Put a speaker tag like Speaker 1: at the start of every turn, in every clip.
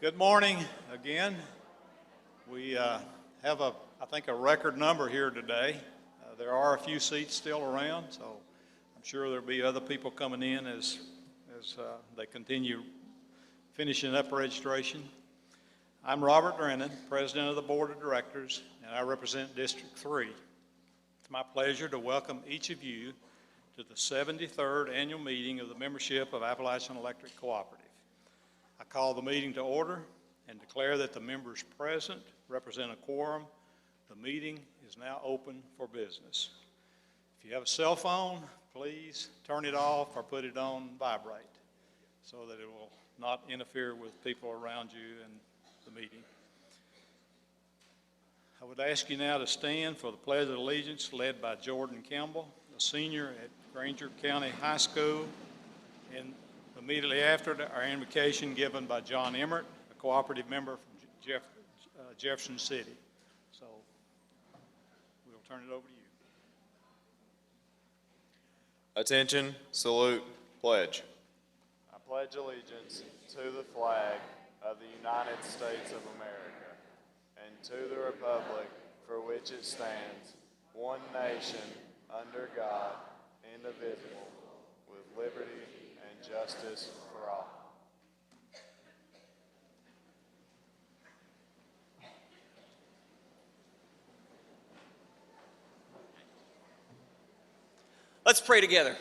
Speaker 1: Good morning again. We have I think, a record number here today. There are a few seats still around, so I'm sure there'll be other people coming in as they continue finishing up registration. I'm Robert Drennan, President of the Board of Directors, and I represent District 3. It's my pleasure to welcome each of you to the 73rd annual meeting of the membership of Appalachian Electric Cooperative. I call the meeting to order and declare that the members present represent a quorum. The meeting is now open for business. If you have a cell phone, please turn it off or put it on vibrate so that it will not interfere with people around you and the meeting. I would ask you now to stand for the Pledge of Allegiance led by Jordan Campbell, a senior at Granger County High School, and immediately after our invocation given by John Emmert, a cooperative member from Jefferson City. So we'll turn it over to you.
Speaker 2: Attention, salute, pledge.
Speaker 3: I pledge allegiance to the flag of the United States of America and to the republic for which it stands, one nation, under God, indivisible, with liberty and justice for all.
Speaker 4: Let's pray together.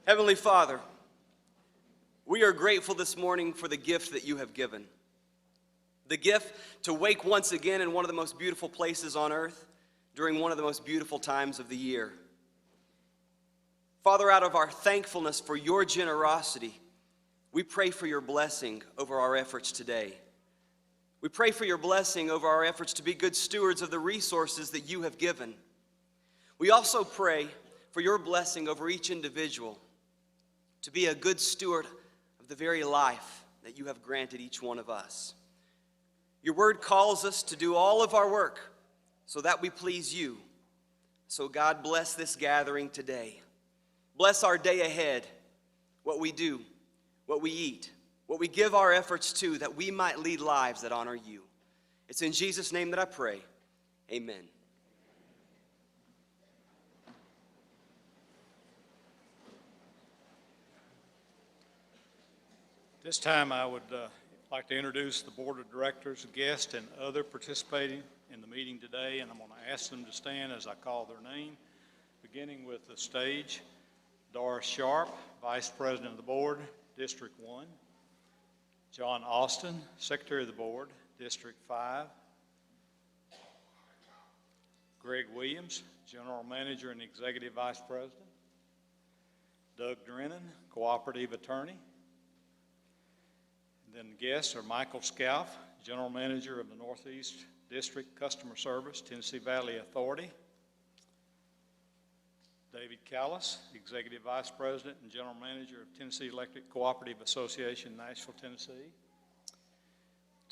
Speaker 4: Heavenly Father, we are grateful this morning for the gift that you have given. The gift to wake once again in one of the most beautiful places on earth during one of the most beautiful times of the year. Father, out of our thankfulness for your generosity, we pray for your blessing over our efforts today. We pray for your blessing over our efforts to be good stewards of the resources that you have given. We also pray for your blessing over each individual to be a good steward of the very life that you have granted each one of us. Your word calls us to do all of our work so that we please you. So God, bless this gathering today. Bless our day ahead, what we do, what we eat, what we give our efforts to, that we might lead lives that honor you. It's in Jesus' name that I pray. Amen.
Speaker 1: This time I would like to introduce the Board of Directors, guests, and other participating in the meeting today, and I'm going to ask them to stand as I call their name, beginning with the stage. Doris Sharp, Vice President of the Board, District 1. John Austin, Secretary of the Board, District 5. Greg Williams, General Manager and Executive Vice President. Doug Drennan, Cooperative Attorney. And then the guests are Michael Scalf, General Manager of the Northeast District Customer Service, Tennessee Valley Authority. David Callis, Executive Vice President and General Manager of Tennessee Electric Cooperative Association, Nashville, Tennessee.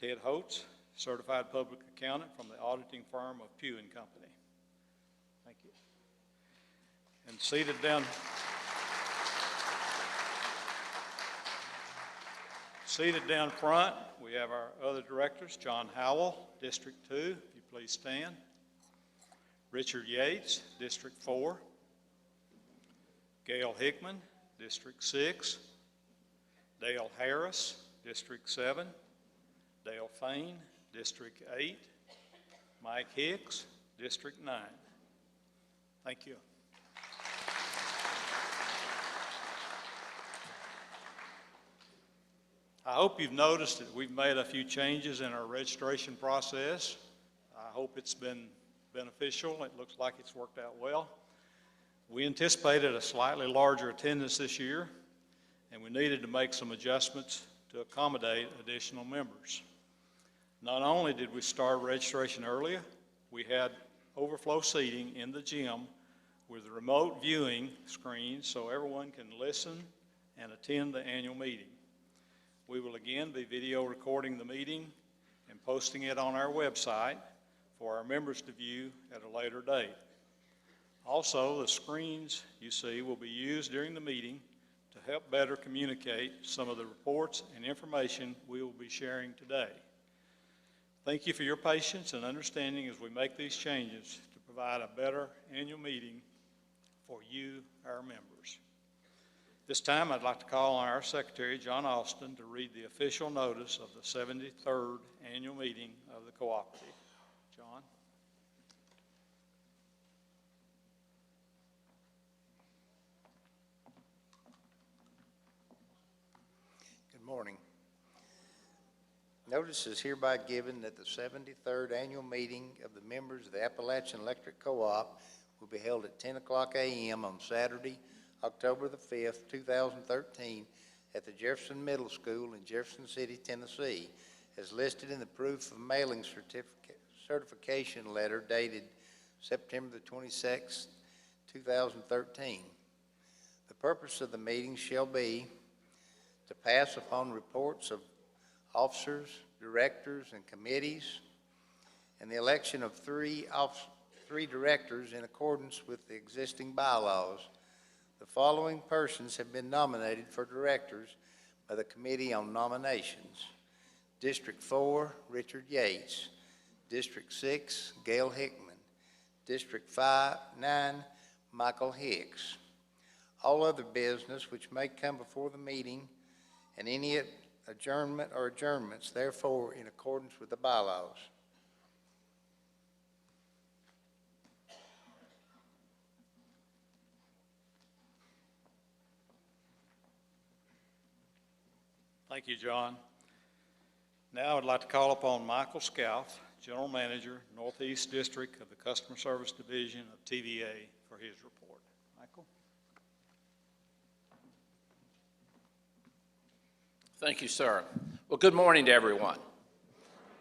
Speaker 1: Ted Holtz, Certified Public Accountant from the auditing firm of Pugh & Company. Thank you. And seated down front, we have our other directors, John Howell, District 2, if you please stand. Richard Yates, District 4. Gail Hickman, District 6. Dale Harris, District 7. Dale Fain, District 8. Mike Hicks, District 9. Thank you. I hope you've noticed that we've made a few changes in our registration process. I hope it's been beneficial. It looks like it's worked out well. We anticipated a slightly larger attendance this year, and we needed to make some adjustments to accommodate additional members. Not only did we start registration earlier, we had overflow seating in the gym with remote viewing screens so everyone can listen and attend the annual meeting. We will again be video recording the meeting and posting it on our website for our members to view at a later date. Also, the screens you see will be used during the meeting to help better communicate some of the reports and information we will be sharing today. Thank you for your patience and understanding as we make these changes to provide a better annual meeting for you, our members. This time, I'd like to call on our Secretary, John Austin, to read the official notice of the 73rd Annual Meeting of the Cooperative. John?
Speaker 5: Good morning. Notice is hereby given that the 73rd Annual Meeting of the members of the Appalachian Electric Co-op will be held at 10 o'clock a.m. on Saturday, October the 5th, 2013, at the Jefferson Middle School in Jefferson City, Tennessee, as listed in the proof of mailing certification letter dated September the 26th, 2013. The purpose of the meeting shall be to pass upon reports of officers, directors, and committees, and the election of three directors in accordance with the existing bylaws. The following persons have been nominated for directors by the Committee on Nominations. District 4, Richard Yates. District 6, Gail Hickman. District 9, Michael Hicks. All other business which may come before the meeting and any adjournment or adjournments, therefore, in accordance with the bylaws.
Speaker 1: Thank you, John. Now I'd like to call upon Michael Scalf, General Manager, Northeast District of the Customer Service Division of TVA, for his report. Michael?
Speaker 6: Thank you, sir. Well, good morning to everyone.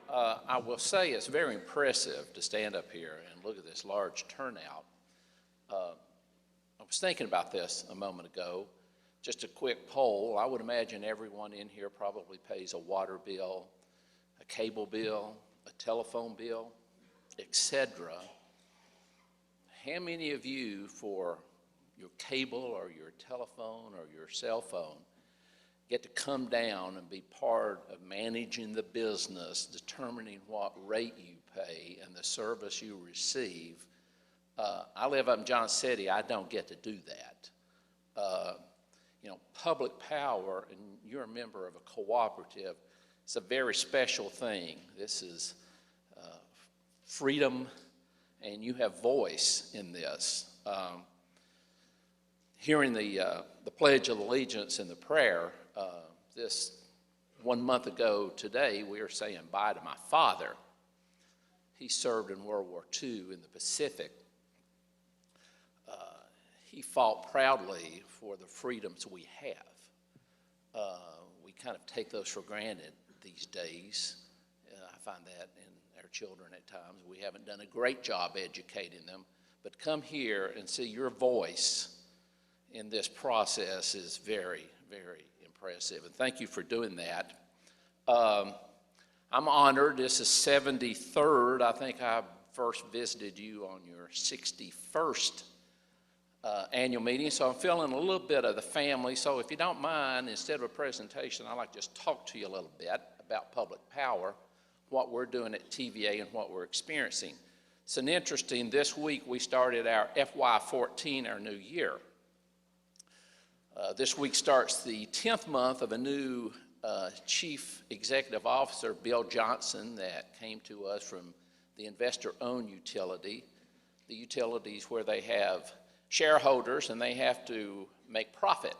Speaker 6: I will say it's very impressive to stand up here and look at this large turnout. I was thinking about this a moment ago. Just a quick poll. I would imagine everyone in here probably pays a water bill, a cable bill, a telephone bill, etc. How many of you, for your cable or your telephone or your cell phone, get to come down and be part of managing the business, determining what rate you pay and the service you receive? I live up in Johnson City. I don't get to do that. Public power, and you're a member of a cooperative, it's a very special thing. This is freedom, and you have voice in this. Hearing the Pledge of Allegiance and the prayer, this 1 month ago today, we were saying bye to my father. He served in World War II in the Pacific. He fought proudly for the freedoms we have. We kind of take those for granted these days. I find that in our children at times. We haven't done a great job educating them. But come here and see your voice in this process is very, very impressive. And thank you for doing that. I'm honored. This is 73rd. I think I first visited you on your 61st annual meeting, so I'm feeling a little bit of the family. So if you don't mind, instead of a presentation, I'd like to just talk to you a little bit about public power, what we're doing at TVA and what we're experiencing. It's an interesting, this week we started our FY14, our new year. This week starts the 10th month of a new Chief Executive Officer, Bill Johnson, that came to us from the investor-owned utility, the utilities where they have shareholders and they have to make profit.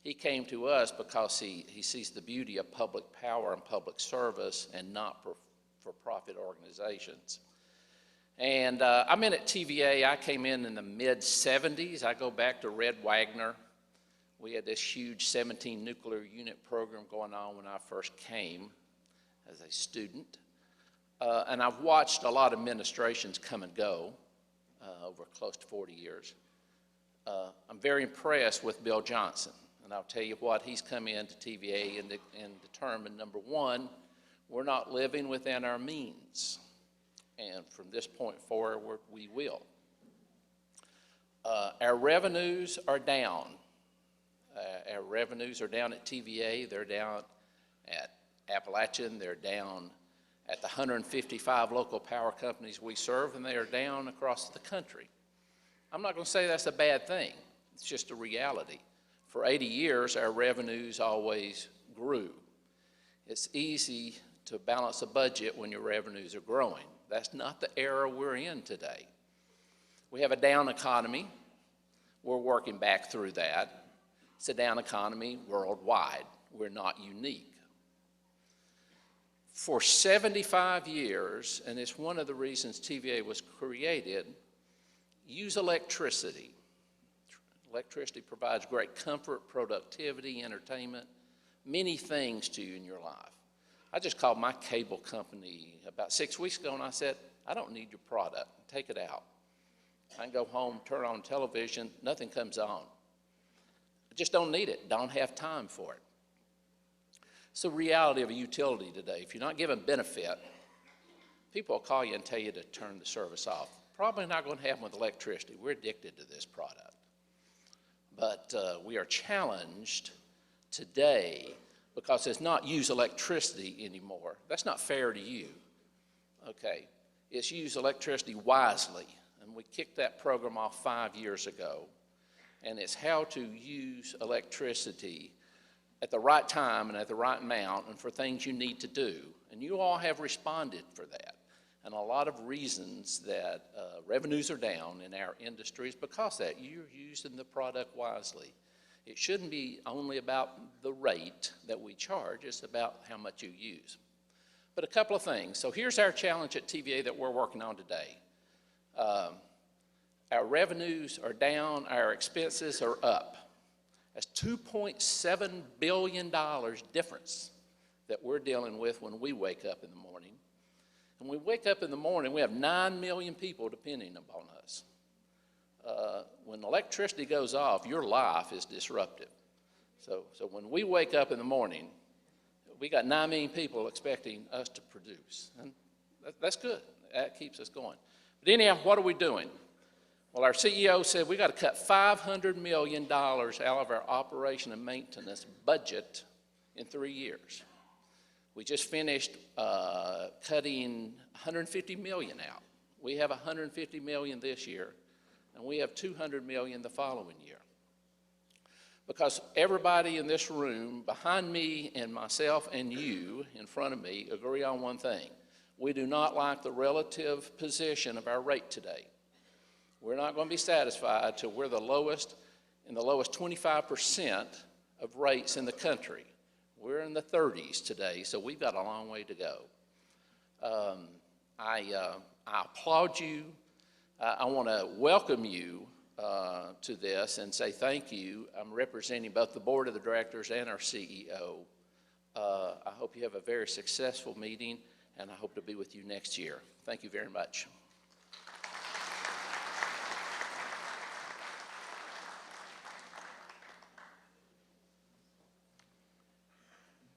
Speaker 6: He came to us because he sees the beauty of public power and public service and not for profit organizations. And I've been at TVA. I came in the mid-'70s. I go back to Red Wagner. We had this huge 17 nuclear unit program going on when I first came as a student. And I've watched a lot of administrations come and go over close to 40 years. I'm very impressed with Bill Johnson. And I'll tell you what, he's come into TVA and determined, number one, we're not living within our means. And from this point forward, we will. Our revenues are down. Our revenues are down at TVA, they're down at Appalachian, they're down at the 155 local power companies we serve, and they are down across the country. I'm not going to say that's a bad thing. It's just a reality. For 80 years, our revenues always grew. It's easy to balance a budget when your revenues are growing. That's not the era we're in today. We have a down economy. We're working back through that. It's a down economy worldwide. We're not unique. For 75 years, and it's one of the reasons TVA was created, use electricity. Electricity provides great comfort, productivity, entertainment, many things to you in your life. I just called my cable company about 6 weeks ago and I said, I don't need your product, take it out. I can go home, turn on television, nothing comes on. I just don't need it, don't have time for it. It's the reality of a utility today. If you're not given benefit, people will call you and tell you to turn the service off. Probably not going to happen with electricity. We're addicted to this product. But we are challenged today because it's not use electricity anymore. That's not fair to you, okay? It's use electricity wisely, and we kicked that program off 5 years ago. And it's how to use electricity at the right time and at the right amount and for things you need to do. And you all have responded for that. And a lot of reasons that revenues are down in our industry is because that you're using the product wisely. It shouldn't be only about the rate that we charge, it's about how much you use. But a couple of things. So here's our challenge at TVA that we're working on today. Our revenues are down, our expenses are up. That's $2.7 billion difference that we're dealing with when we wake up in the morning. When we wake up in the morning, we have 9 million people depending upon us. When electricity goes off, your life is disrupted. So when we wake up in the morning, we got 9 million people expecting us to produce. And that's good. That keeps us going. But anyhow, what are we doing? Well, our CEO said we got to cut $500 million out of our operation and maintenance budget in 3 years. We just finished cutting $150 million out. We have $150 million this year, and we have $200 million the following year. Because everybody in this room, behind me and myself and you in front of me, agree on one thing. We do not like the relative position of our rate today. We're not going to be satisfied till we're the lowest, in the lowest 25% of rates in the country. We're in the 30s today, so we've got a long way to go. I applaud you. I want to welcome you to this and say thank you. I'm representing both the board of the directors and our CEO. I hope you have a very successful meeting, and I hope to be with you next year. Thank you very much.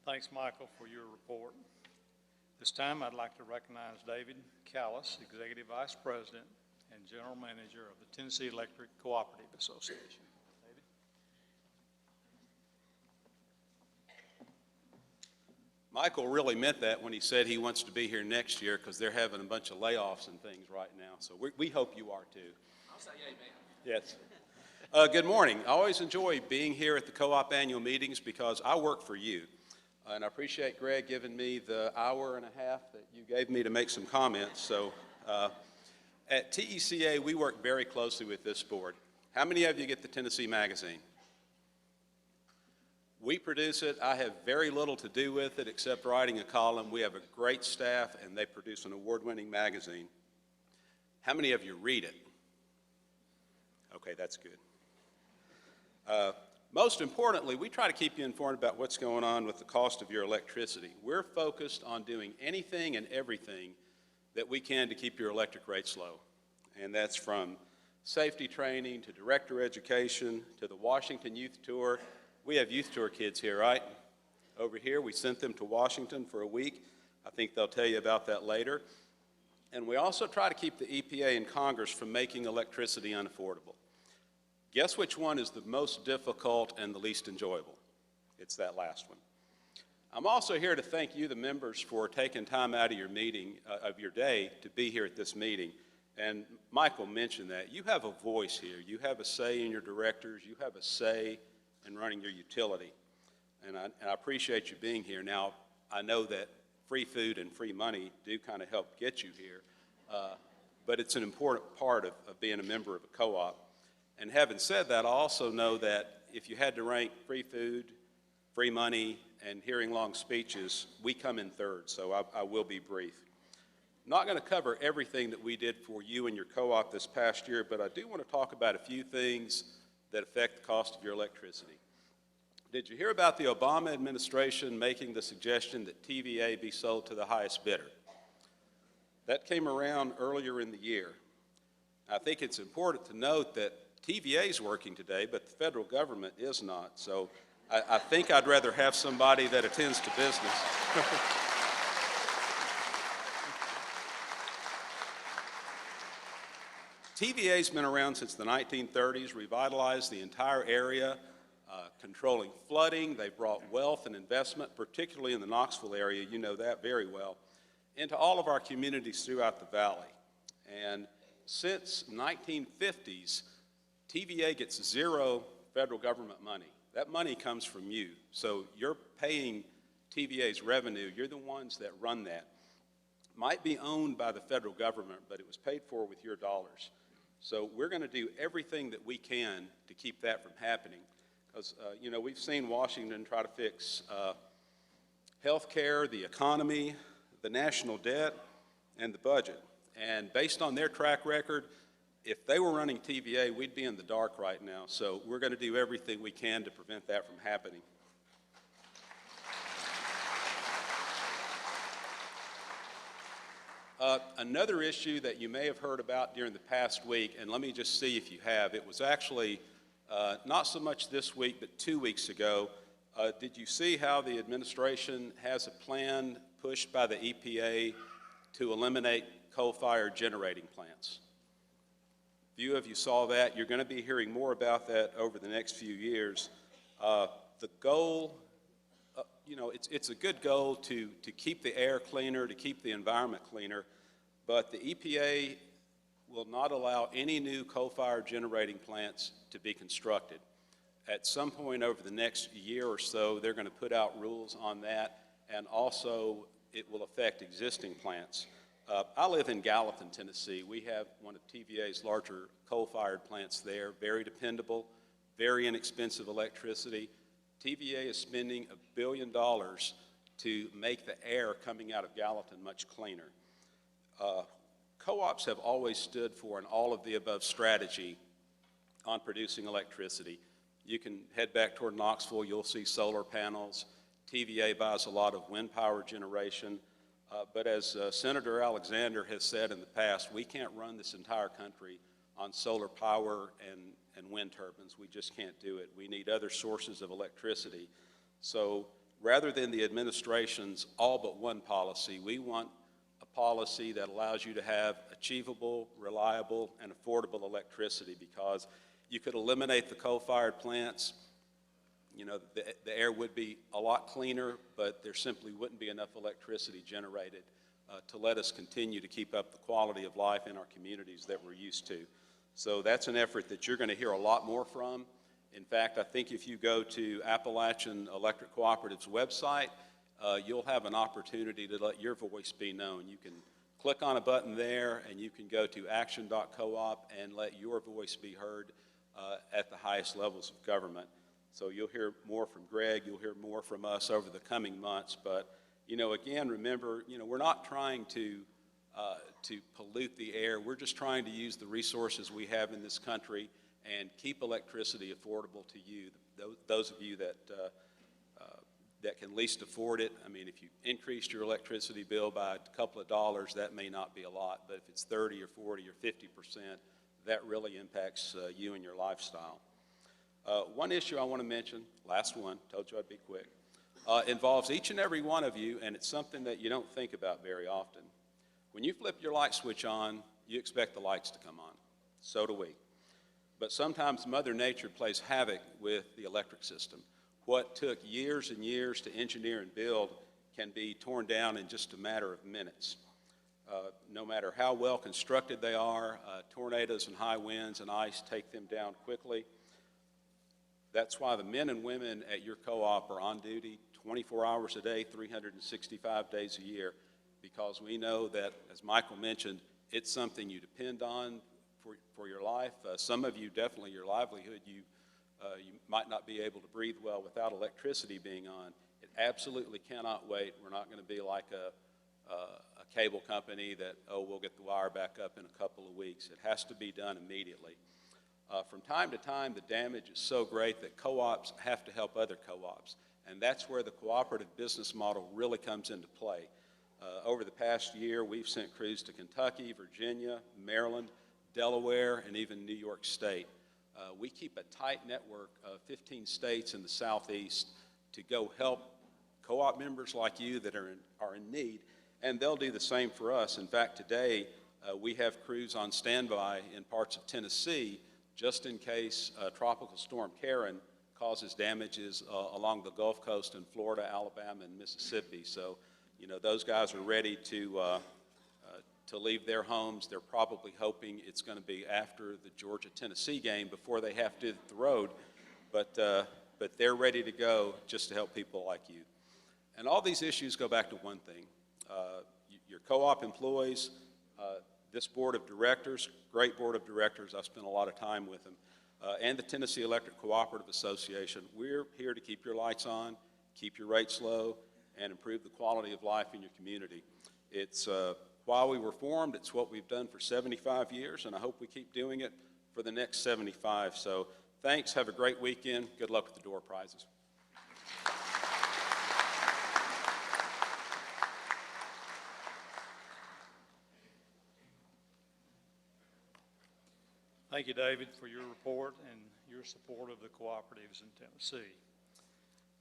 Speaker 1: Thanks, Michael, for your report. This time, I'd like to recognize David Callis, Executive Vice President and General Manager of the Tennessee Electric Cooperative Association. David?
Speaker 7: Michael really meant that when he said he wants to be here next year because they're having a bunch of layoffs and things right now. So we hope you are too.
Speaker 6: I'll say amen.
Speaker 7: Yes. Good morning. I always enjoy being here at the co-op annual meetings because I work for you. And I appreciate Greg giving me the hour and a half that you gave me to make some comments. So at TECA, we work very closely with this board. How many of you get the Tennessee Magazine? We produce it. I have very little to do with it except writing a column. We have a great staff, and they produce an award-winning magazine. How many of you read it? Okay, that's good. Most importantly, we try to keep you informed about what's going on with the cost of your electricity. We're focused on doing anything and everything that we can to keep your electric rates low. And that's from safety training to director education to the Washington Youth Tour. We have Youth Tour kids here, right? Over here, we sent them to Washington for a week. I think they'll tell you about that later. And we also try to keep the EPA and Congress from making electricity unaffordable. Guess which one is the most difficult and the least enjoyable? It's that last one. I'm also here to thank you, the members, for taking time out of your meeting, of your day, to be here at this meeting. And Michael mentioned that. You have a voice here. You have a say in your directors. You have a say in running your utility. And I appreciate you being here. Now, I know that free food and free money do kind of help get you here, but it's an important part of being a member of a co-op. And having said that, I also know that if you had to rank free food, free money, and hearing long speeches, we come in third, so I will be brief. Not going to cover everything that we did for you and your co-op this past year, but I do want to talk about a few things that affect the cost of your electricity. Did you hear about the Obama administration making the suggestion that TVA be sold to the highest bidder? That came around earlier in the year. I think it's important to note that TVA is working today, but the federal government is not. So I think I'd rather have somebody that attends to business. TVA's been around since the 1930s, revitalized the entire area, controlling flooding. They brought wealth and investment, particularly in the Knoxville area, you know that very well, into all of our communities throughout the valley. And since 1950s, TVA gets zero federal government money. That money comes from you. So you're paying TVA's revenue. You're the ones that run that. Might be owned by the federal government, but it was paid for with your dollars. So we're going to do everything that we can to keep that from happening. Because, you know, we've seen Washington try to fix health care, the economy, the national debt, and the budget. And based on their track record, if they were running TVA, we'd be in the dark right now. So we're going to do everything we can to prevent that from happening. Another issue that you may have heard about during the past week, and let me just see if you have, it was actually not so much this week, but 2 weeks ago. Did you see how the administration has a plan pushed by the EPA to eliminate coal-fired generating plants? Few of you saw that. You're going to be hearing more about that over the next few years. The goal, you know, it's a good goal to keep the air cleaner, to keep the environment cleaner, but the EPA will not allow any new coal-fired generating plants to be constructed. At some point over the next year or so, they're going to put out rules on that, and also it will affect existing plants. I live in Gallatin, Tennessee. We have one of TVA's larger coal-fired plants there, very dependable, very inexpensive electricity. TVA is spending $1 billion to make the air coming out of Gallatin much cleaner. Co-ops have always stood for an all-of-the-above strategy on producing electricity. You can head back toward Knoxville, you'll see solar panels. TVA buys a lot of wind power generation. But as Senator Alexander has said in the past, we can't run this entire country on solar power and wind turbines. We just can't do it. We need other sources of electricity. So rather than the administration's all but one policy, we want a policy that allows you to have achievable, reliable, and affordable electricity, because you could eliminate the coal-fired plants. You know, the air would be a lot cleaner, but there simply wouldn't be enough electricity generated to let us continue to keep up the quality of life in our communities that we're used to. So that's an effort that you're going to hear a lot more from. In fact, I think if you go to Appalachian Electric Cooperative's website, you'll have an opportunity to let your voice be known. You can click on a button there, and you can go to action.coop and let your voice be heard at the highest levels of government. So you'll hear more from Greg, you'll hear more from us over the coming months. But, you know, again, remember, you know, we're not trying to pollute the air. We're just trying to use the resources we have in this country and keep electricity affordable to you, those of you that can least afford it. I mean, if you increased your electricity bill by a couple of dollars, that may not be a lot, but if it's 30 or 40 or 50%, that really impacts you and your lifestyle. One issue I want to mention, last one, told you I'd be quick, involves each and every one of you, and it's something that you don't think about very often. When you flip your light switch on, you expect the lights to come on. So do we. But sometimes Mother Nature plays havoc with the electric system. What took years and years to engineer and build can be torn down in just a matter of minutes. No matter how well constructed they are, tornadoes and high winds and ice take them down quickly. That's why the men and women at your co-op are on duty 24 hours a day, 365 days a year, because we know that, as Michael mentioned, it's something you depend on for your life. Some of you, definitely your livelihood, you might not be able to breathe well without electricity being on. It absolutely cannot wait. We're not going to be like a cable company that, oh, we'll get the wire back up in a couple of weeks. It has to be done immediately. From time to time, the damage is so great that co-ops have to help other co-ops, and that's where the cooperative business model really comes into play. Over the past year, we've sent crews to Kentucky, Virginia, Maryland, Delaware, and even New York State. We keep a tight network of 15 states in the Southeast to go help co-op members like you that are in need, and they'll do the same for us. In fact, today, we have crews on standby in parts of Tennessee just in case Tropical Storm Karen causes damages along the Gulf Coast in Florida, Alabama, and Mississippi. So, you know, those guys are ready to leave their homes. They're probably hoping it's going to be after the Georgia-Tennessee game before they have to hit the road, but they're ready to go just to help people like you. And all these issues go back to one thing. Your co-op employees, this board of directors, great board of directors, I've spent a lot of time with them, and the Tennessee Electric Cooperative Association, we're here to keep your lights on, keep your rates low, and improve the quality of life in your community. It's why we were formed, it's what we've done for 75 years, and I hope we keep doing it for the next 75. So thanks, have a great weekend, good luck with the door prizes.
Speaker 1: Thank you, David, for your report and your support of the cooperatives in Tennessee.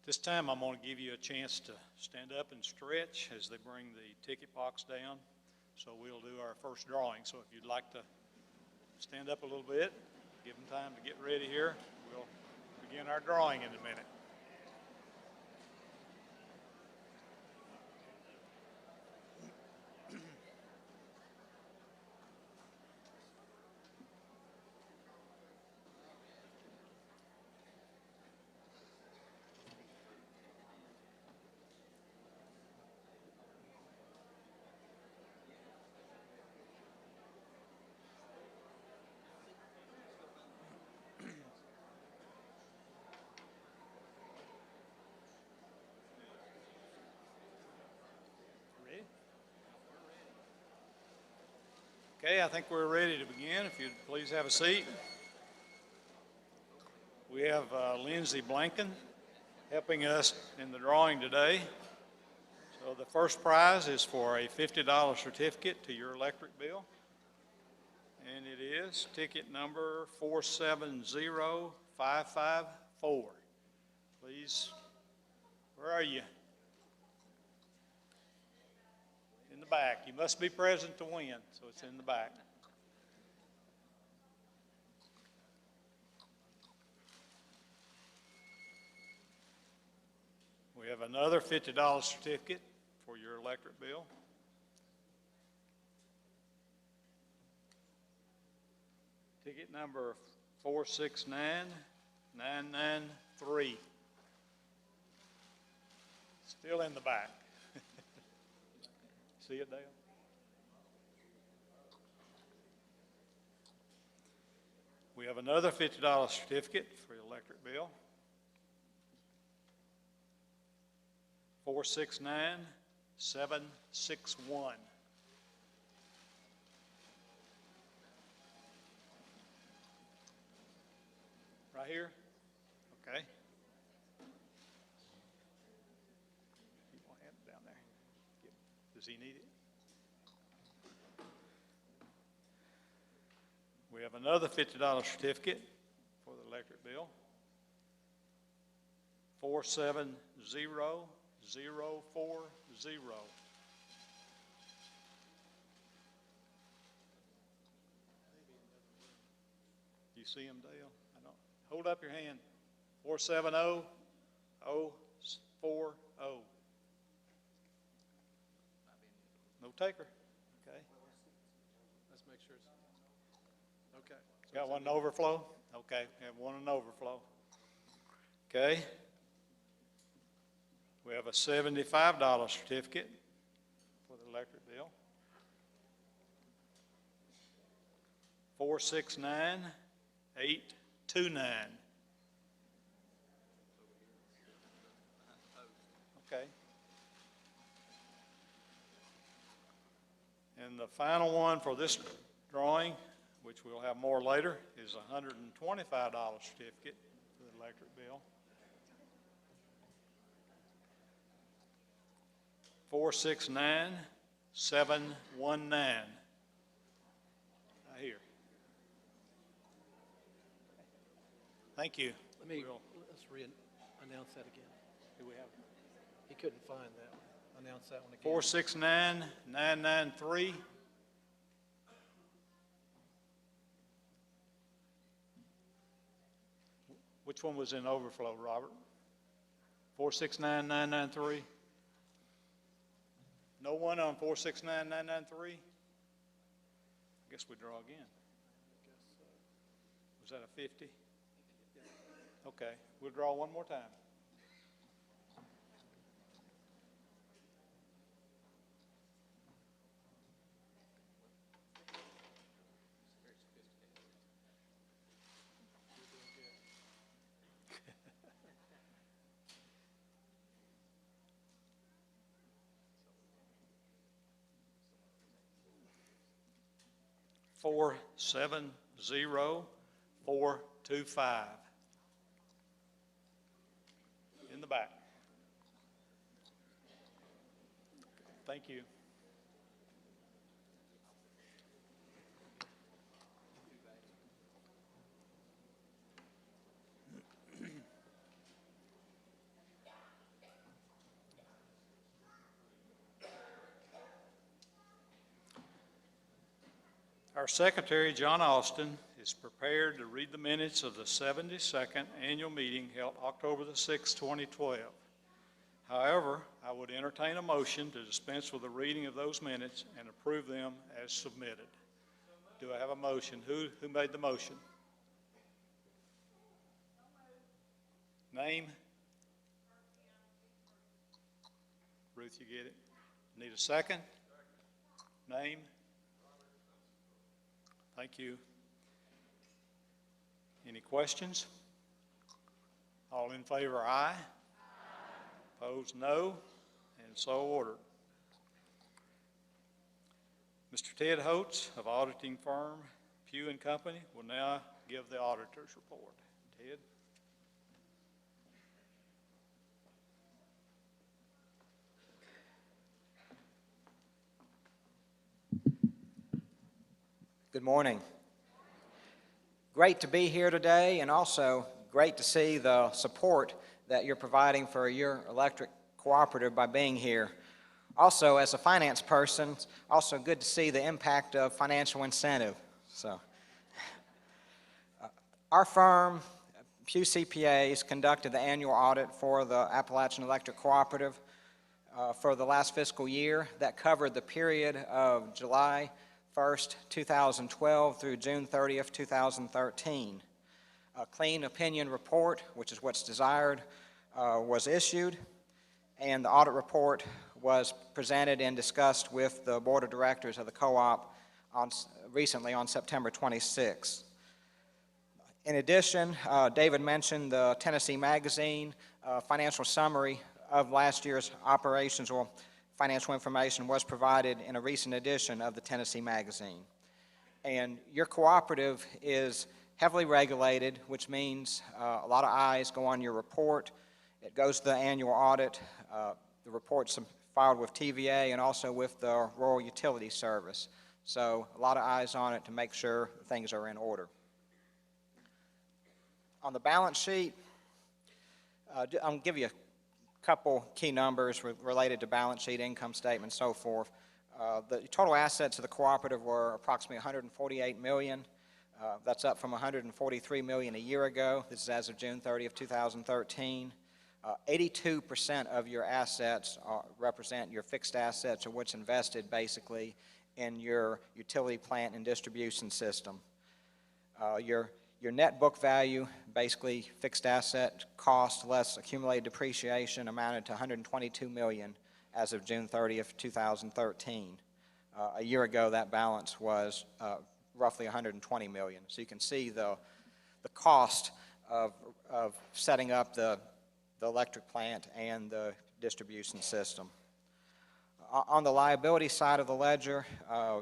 Speaker 1: This time, I'm going to give you a chance to stand up and stretch as they bring the ticket box down. So we'll do our first drawing. So if you'd like to stand up a little bit, give them time to get ready here. We'll begin our drawing in a minute. Okay, I think we're ready to begin. If you'd please have a seat. We have Lindsay Blanken helping us in the drawing today. So the first prize is for a $50 certificate to your electric bill. And it is ticket number 470554. Please, where are you? In the back. You must be present to win, so it's in the back. We have another $50 certificate for your electric bill. Ticket number 469993. Still in the back. See it, Dale? We have another $50 certificate for your electric bill. 469761. Right here? Okay. You want to have it down there? Does he need it? We have another $50 certificate for the electric bill. 470040. You see him, Dale? I don't. Hold up your hand. 470-040. No taker. Okay.
Speaker 8: Let's make sure it's, okay.
Speaker 1: Got one in overflow? Okay, we have one in overflow. Okay. We have a $75 certificate for the electric bill. 469-829. Okay. And the final one for this drawing, which we'll have more later, is a $125 certificate for the electric bill. 469-719. Here. Thank you.
Speaker 8: Let's announce that again.
Speaker 1: Do we have
Speaker 8: He couldn't find that one. Announce that one again.
Speaker 1: 469-993. Which one was in overflow, Robert? 469-993? No one on 469-993? I guess we draw again. Was that a 50? Okay, we'll draw one more time. $470-425. In the back. Thank you. Our secretary, John Austin, is prepared to read the minutes of the 72nd annual meeting held October the 6th, 2012. However, I would entertain a motion to dispense with the reading of those minutes and approve them as submitted. Do I have a motion? Who made the motion? Name? Ruth, you get it? Need a second? Name? Thank you. Any questions? All in favor, aye. Opposed, no. And so ordered. Mr. Ted Holtz of auditing firm Pugh & Company will now give the auditor's report. Ted?
Speaker 9: Good morning. Great to be here today, and also great to see the support that you're providing for your electric cooperative by being here. Also, as a finance person, also good to see the impact of financial incentive. Our firm, Pugh CPAs, conducted the annual audit for the Appalachian Electric Cooperative for the last fiscal year. That covered the period of July 1st, 2012 through June 30th, 2013. A clean opinion report, which is what's desired, was issued, and the audit report was presented and discussed with the board of directors of the co-op recently on September 26th. In addition, David mentioned the Tennessee Magazine financial summary of last year's operations or financial information was provided in a recent edition of the Tennessee Magazine. And your cooperative is heavily regulated, which means a lot of eyes go on your report. It goes to the annual audit. The report's filed with TVA and also with the Rural Utility Service. So a lot of eyes on it to make sure things are in order. On the balance sheet, I'm going to give you a couple key numbers related to balance sheet, income statement, so forth. The total assets of the cooperative were approximately $148 million. That's up from $143 million a year ago. This is as of June 30th, 2013. 82% of your assets represent your fixed assets, or what's invested basically in your utility plant and distribution system. Your net book value, basically fixed asset cost less accumulated depreciation, amounted to $122 million as of June 30th, 2013. A year ago, that balance was roughly $120 million. So you can see the cost of setting up the electric plant and the distribution system. On the liability side of the ledger,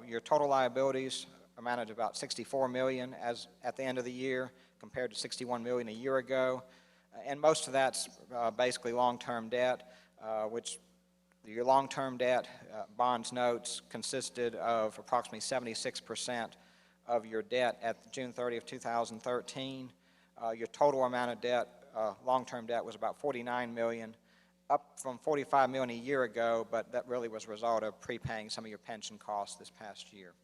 Speaker 9: your total liabilities amounted to about $64 million at the end of the year, compared to $61 million a year ago. And most of that's basically long-term debt, which your long-term debt, bonds, notes, consisted of approximately 76% of your debt at June 30th, 2013. Your total amount of debt, long-term debt, was about $49 million, up from $45 million a year ago, but that really was a result of prepaying some of your pension costs this past year.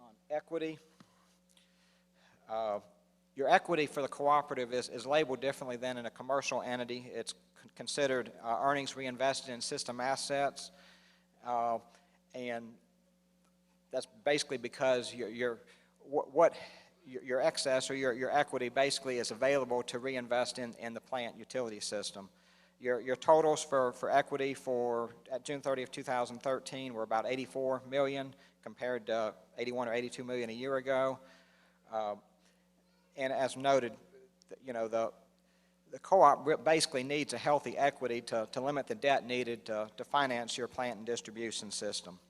Speaker 9: On equity, your equity for the cooperative is labeled differently than in a commercial entity. It's considered earnings reinvested in system assets, and that's basically because your excess or your equity basically is available to reinvest in the plant utility system. Your totals for equity at June 30th, 2013 were about $84 million compared to $81 or $82 million a year ago. And as noted, the co-op basically needs a healthy equity to limit the debt needed to finance your plant and distribution system.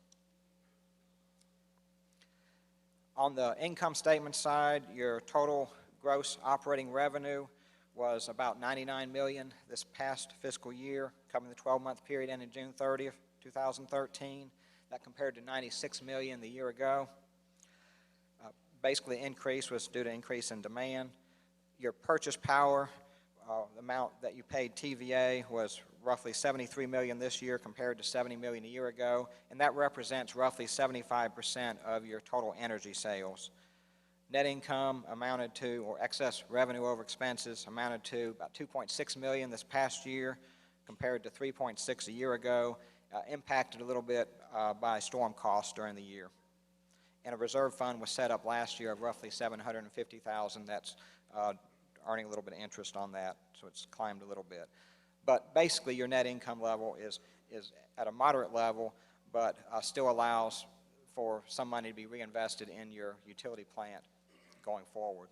Speaker 9: On the income statement side, your total gross operating revenue was about $99 million this past fiscal year, covering the 12-month period ending June 30th, 2013. That compared to $96 million the year ago. Basically, the increase was due to increase in demand. Your purchase power, the amount that you paid TVA, was roughly $73 million this year compared to $70 million a year ago, and that represents roughly 75% of your total energy sales. Net income amounted to, or excess revenue over expenses, amounted to about $2.6 million this past year compared to $3.6 a year ago, impacted a little bit by storm costs during the year. And a reserve fund was set up last year of roughly $750,000. That's earning a little bit of interest on that, so it's climbed a little bit. But basically, your net income level is at a moderate level, but still allows for some money to be reinvested in your utility plant going forward.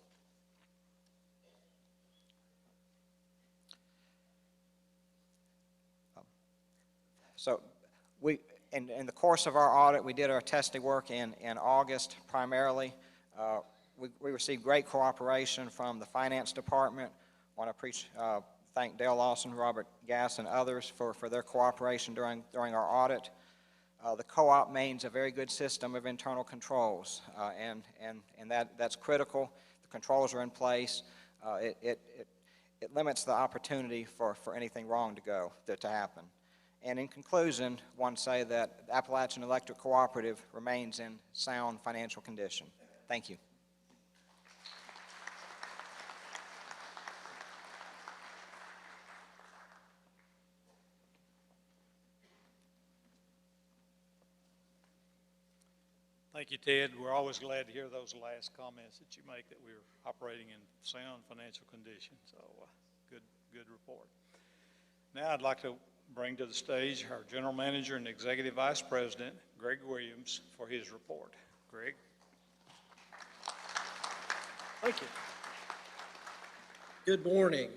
Speaker 9: So in the course of our audit, we did our testing work in August primarily. We received great cooperation from the finance department. I want to thank Dale Lawson, Robert Gass, and others for their cooperation during our audit. The co-op maintains a very good system of internal controls, and that's critical. The controls are in place. It limits the opportunity for anything wrong to happen. And in conclusion, I want to say that the Appalachian Electric Cooperative remains in sound financial condition. Thank you.
Speaker 1: Thank you, Ted. We're always glad to hear those last comments that you make, that we're operating in sound financial condition. So good report. Now I'd like to bring to the stage our General Manager and Executive Vice President, Greg Williams, for his report. Greg.
Speaker 8: Thank you. Good morning.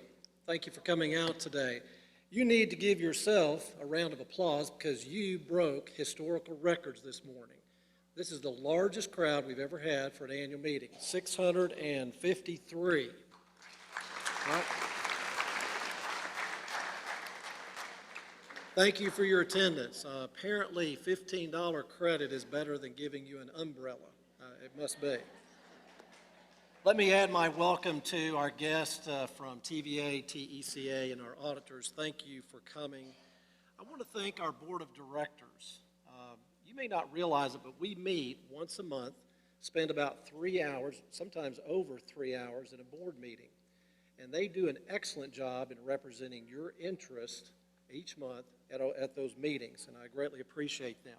Speaker 8: Thank you for coming out today. You need to give yourself a round of applause because you broke historical records this morning. This is the largest crowd we've ever had for an annual meeting, 653. Right. Thank you for your attendance. Apparently, $15 credit is better than giving you an umbrella. It must be. Let me add my welcome to our guests from TVA, TECA, and our auditors. Thank you for coming. I want to thank our board of directors. You may not realize it, but we meet once a month spend about 3 hours, sometimes over 3 hours, in a board meeting. And they do an excellent job in representing your interest each month at those meetings, and I greatly appreciate them.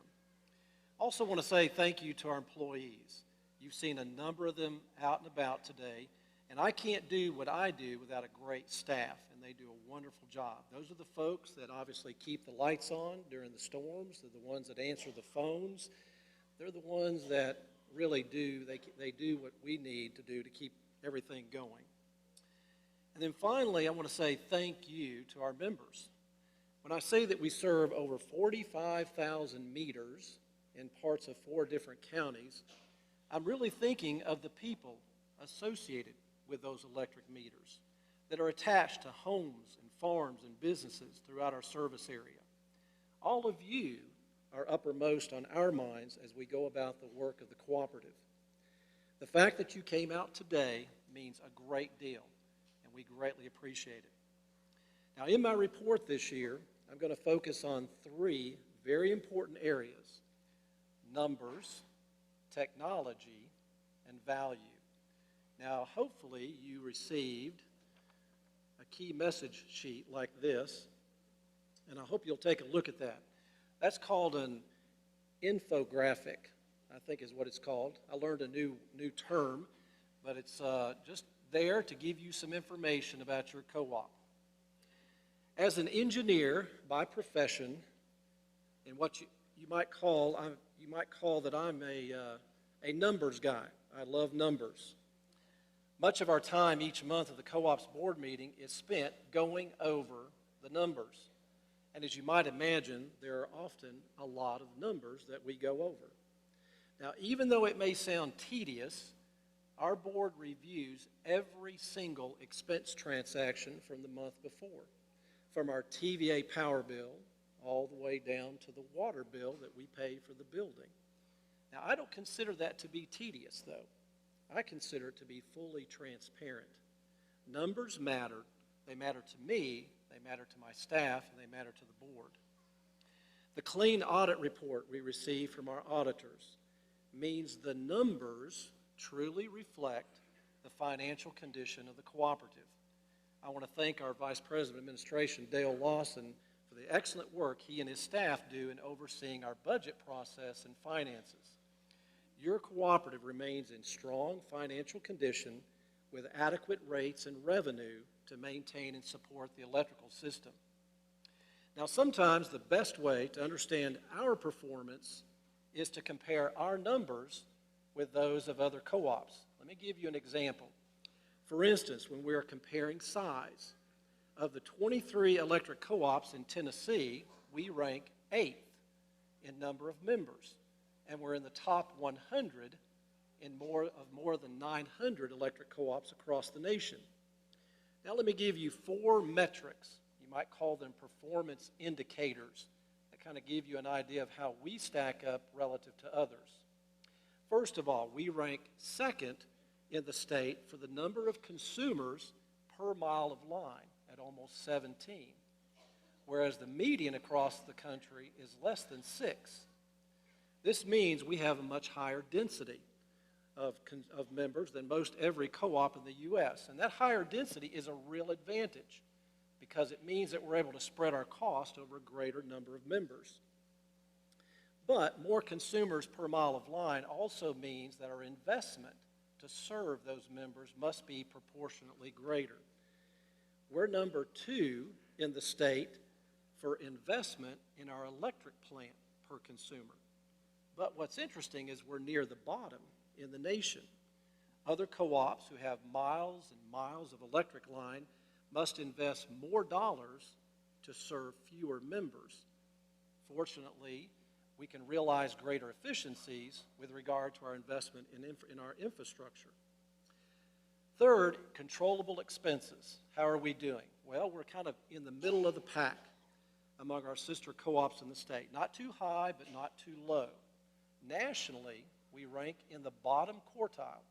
Speaker 8: Also want to say thank you to our employees. You've seen a number of them out and about today, and I can't do what I do without a great staff, and they do a wonderful job. Those are the folks that obviously keep the lights on during the storms. They're the ones that answer the phones. They're the ones that really do, they do what we need to do to keep everything going. And then finally, I want to say thank you to our members. When I say that we serve over 45,000 meters in parts of 4 different counties, I'm really thinking of the people associated with those electric meters that are attached to homes and farms and businesses throughout our service area. All of you are uppermost on our minds as we go about the work of the cooperative. The fact that you came out today means a great deal, and we greatly appreciate it. Now, in my report this year, I'm going to focus on 3 very important areas: numbers, technology, and value. Now, hopefully you received a key message sheet like this, and I hope you'll take a look at that. That's called an infographic, I think is what it's called. I learned a new term, but it's just there to give you some information about your co-op. As an engineer by profession, and what you might call that I'm a numbers guy. I love numbers. Much of our time each month of the co-op's board meeting is spent going over the numbers. And as you might imagine, there are often a lot of numbers that we go over. Now, even though it may sound tedious, our board reviews every single expense transaction from the month before, from our TVA power bill all the way down to the water bill that we pay for the building. Now, I don't consider that to be tedious, though. I consider it to be fully transparent. Numbers matter. They matter to me, they matter to my staff, and they matter to the board. The clean audit report we receive from our auditors means the numbers truly reflect the financial condition of the cooperative. I want to thank our Vice President of Administration, Dale Lawson, for the excellent work he and his staff do in overseeing our budget process and finances. Your cooperative remains in strong financial condition with adequate rates and revenue to maintain and support the electrical system. Now, sometimes the best way to understand our performance is to compare our numbers with those of other co-ops. Let me give you an example. For instance, when we are comparing size, of the 23 electric co-ops in Tennessee, we rank 8th in number of members, and we're in the top 100 in more than 900 electric co-ops across the nation. Now let me give you 4 metrics. You might call them performance indicators that kind of give you an idea of how we stack up relative to others. First of all, we rank 2nd in the state for the number of consumers per mile of line at almost 17, whereas the median across the country is less than 6. This means we have a much higher density of members than most every co-op in the U.S., and that higher density is a real advantage because it means that we're able to spread our cost over a greater number of members. But more consumers per mile of line also means that our investment to serve those members must be proportionately greater. We're number 2 in the state for investment in our electric plant per consumer. But what's interesting is we're near the bottom in the nation. Other co-ops who have miles and miles of electric line must invest more dollars to serve fewer members. Fortunately, we can realize greater efficiencies with regard to our investment in our infrastructure. Third, controllable expenses. How are we doing? Well, we're kind of in the middle of the pack among our sister co-ops in the state. Not too high, but not too low. Nationally, we rank in the bottom quartile.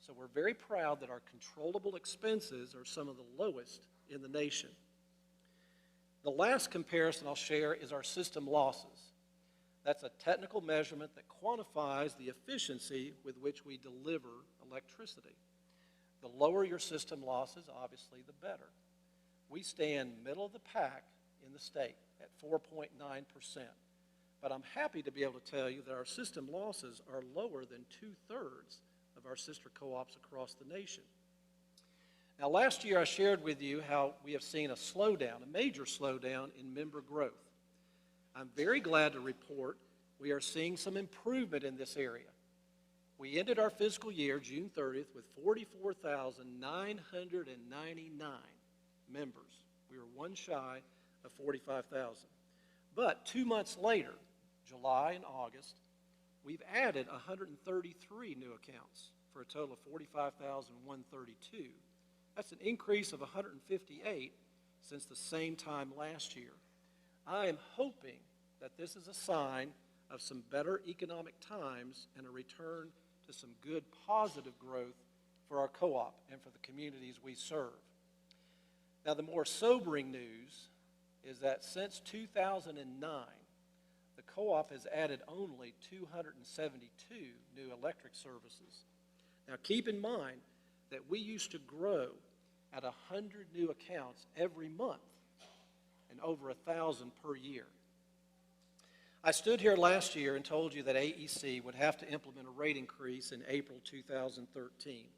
Speaker 8: So we're very proud that our controllable expenses are some of the lowest in the nation. The last comparison I'll share is our system losses. That's a technical measurement that quantifies the efficiency with which we deliver electricity. The lower your system losses, obviously, the better. We stand middle of the pack in the state at 4.9%. But I'm happy to be able to tell you that our system losses are lower than 2/3 of our sister co-ops across the nation. Now, last year I shared with you how we have seen a slowdown, a major slowdown in member growth. I'm very glad to report we are seeing some improvement in this area. We ended our fiscal year, June 30th, with 44,999 members. We were one shy of 45,000. But 2 months later, July and August, we've added 133 new accounts for a total of 45,132. That's an increase of 158 since the same time last year. I am hoping that this is a sign of some better economic times and a return to some good positive growth for our co-op and for the communities we serve. Now, the more sobering news is that since 2009, the co-op has added only 272 new electric services. Now, keep in mind that we used to grow at 100 new accounts every month and over 1,000 per year. I stood here last year and told you that AEC would have to implement a rate increase in April 2013.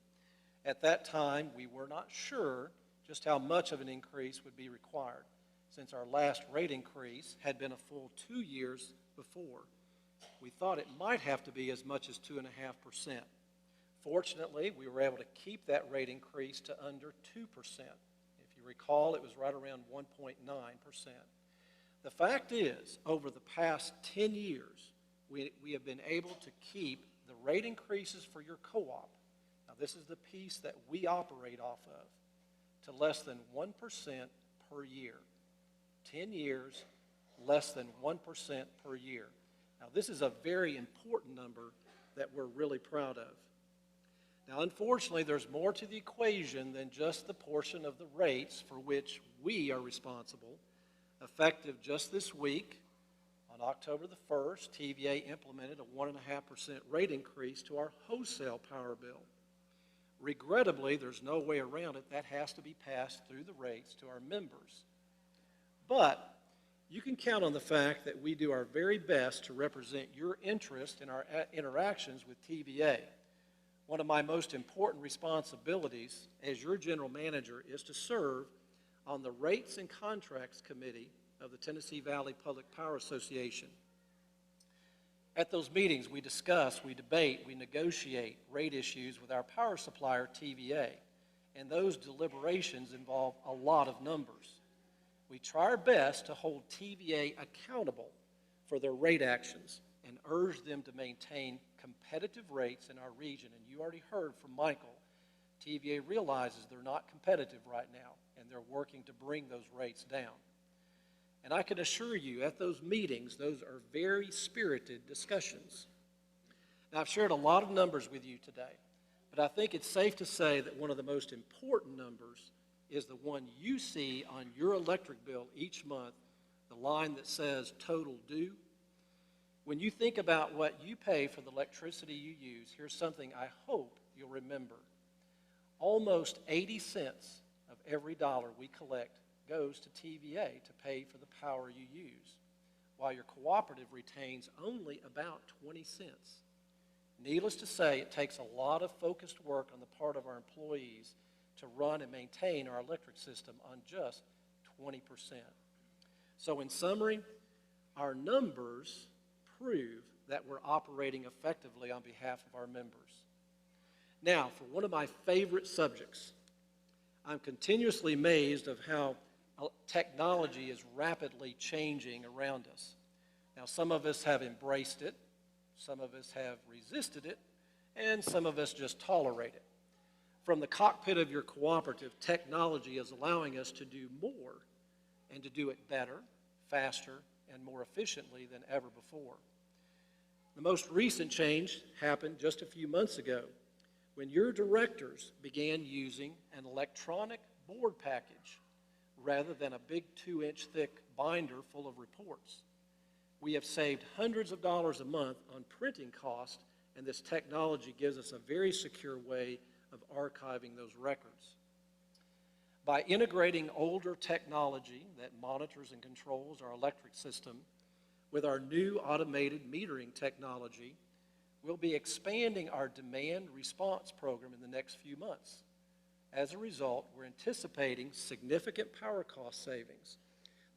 Speaker 8: At that time, we were not sure just how much of an increase would be required, since our last rate increase had been a full 2 years before. We thought it might have to be as much as 2.5%. Fortunately, we were able to keep that rate increase to under 2%. If you recall, it was right around 1.9%. The fact is, over the past 10 years, we have been able to keep the rate increases for your co-op, now this is the piece that we operate off of, to less than 1% per year. 10 years, less than 1% per year. Now, this is a very important number that we're really proud of. Now, unfortunately, there's more to the equation than just the portion of the rates for which we are responsible. Effective just this week, on October the 1st, TVA implemented a 1.5% rate increase to our wholesale power bill. Regrettably, there's no way around it. That has to be passed through the rates to our members. But you can count on the fact that we do our very best to represent your interest in our interactions with TVA. One of my most important responsibilities as your general manager is to serve on the Rates and Contracts Committee of the Tennessee Valley Public Power Association. At those meetings, we discuss, we debate, we negotiate rate issues with our power supplier, TVA, and those deliberations involve a lot of numbers. We try our best to hold TVA accountable for their rate actions and urge them to maintain competitive rates in our region. And you already heard from Michael, TVA realizes they're not competitive right now, and they're working to bring those rates down. And I can assure you, at those meetings, those are very spirited discussions. Now, I've shared a lot of numbers with you today, but I think it's safe to say that one of the most important numbers is the one you see on your electric bill each month, the line that says total due. When you think about what you pay for the electricity you use, here's something I hope you'll remember. Almost 80 cents of every dollar we collect goes to TVA to pay for the power you use, while your cooperative retains only about 20 cents. Needless to say, it takes a lot of focused work on the part of our employees to run and maintain our electric system on just 20%. So in summary, our numbers prove that we're operating effectively on behalf of our members. Now, for one of my favorite subjects, I'm continuously amazed of how technology is rapidly changing around us. Now, some of us have embraced it, some of us have resisted it, and some of us just tolerate it. From the cockpit of your cooperative, technology is allowing us to do more and to do it better, faster, and more efficiently than ever before. The most recent change happened just a few months ago when your directors began using an electronic board package rather than a big 2-inch thick binder full of reports. We have saved hundreds of dollars a month on printing costs, and this technology gives us a very secure way of archiving those records. By integrating older technology that monitors and controls our electric system with our new automated metering technology, we'll be expanding our demand response program in the next few months. As a result, we're anticipating significant power cost savings.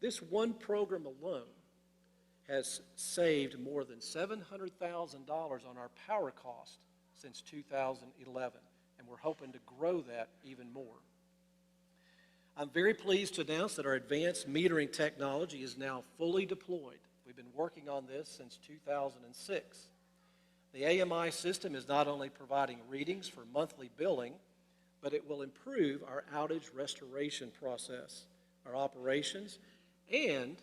Speaker 8: This one program alone has saved more than $700,000 on our power cost since 2011, and we're hoping to grow that even more. I'm very pleased to announce that our advanced metering technology is now fully deployed. We've been working on this since 2006. The AMI system is not only providing readings for monthly billing, but it will improve our outage restoration process, our operations, and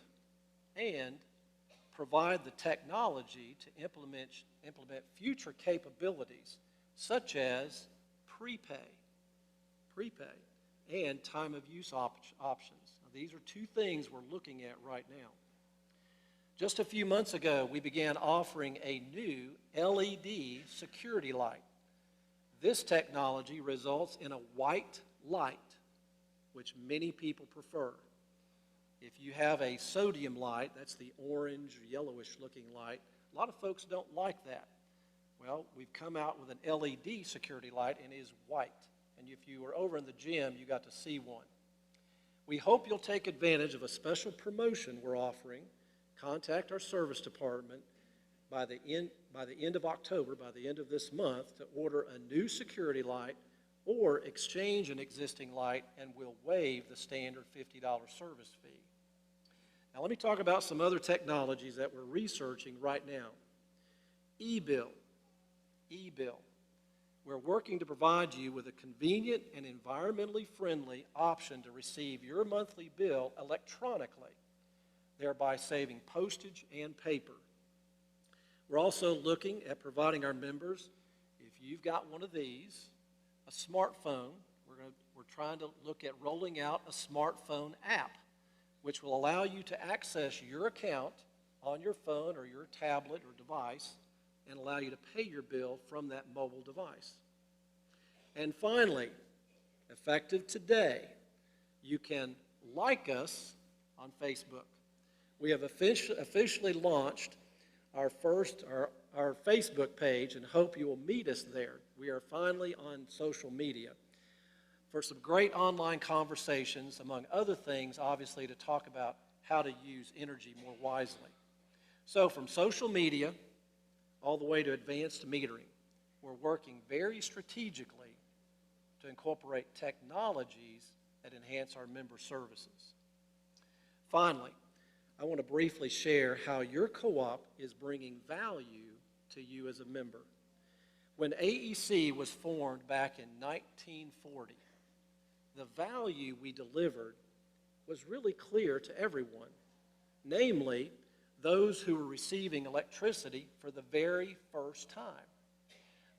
Speaker 8: provide the technology to implement future capabilities such as prepay, and time of use options. Now, these are two things we're looking at right now. Just a few months ago, we began offering a new LED security light. This technology results in a white light, which many people prefer. If you have a sodium light, that's the orange, yellowish looking light, a lot of folks don't like that. Well, we've come out with an LED security light and it is white. And if you were over in the gym, you got to see one. We hope you'll take advantage of a special promotion we're offering. Contact our service department by the end of October, by the end of this month, to order a new security light or exchange an existing light, and we'll waive the standard $50 service fee. Now let me talk about some other technologies that we're researching right now. eBill. We're working to provide you with a convenient and environmentally friendly option to receive your monthly bill electronically, thereby saving postage and paper. We're also looking at providing our members, if you've got one of these, a smartphone. We're trying to look at rolling out a smartphone app, which will allow you to access your account on your phone or your tablet or device and allow you to pay your bill from that mobile device. And finally, effective today, you can like us on Facebook. We have officially launched our Facebook page and hope you will meet us there. We are finally on social media for some great online conversations, among other things, obviously, to talk about how to use energy more wisely. So from social media all the way to advanced metering, we're working very strategically to incorporate technologies that enhance our member services. Finally, I want to briefly share how your co-op is bringing value to you as a member. When AEC was formed back in 1940, the value we delivered was really clear to everyone, namely those who were receiving electricity for the very first time.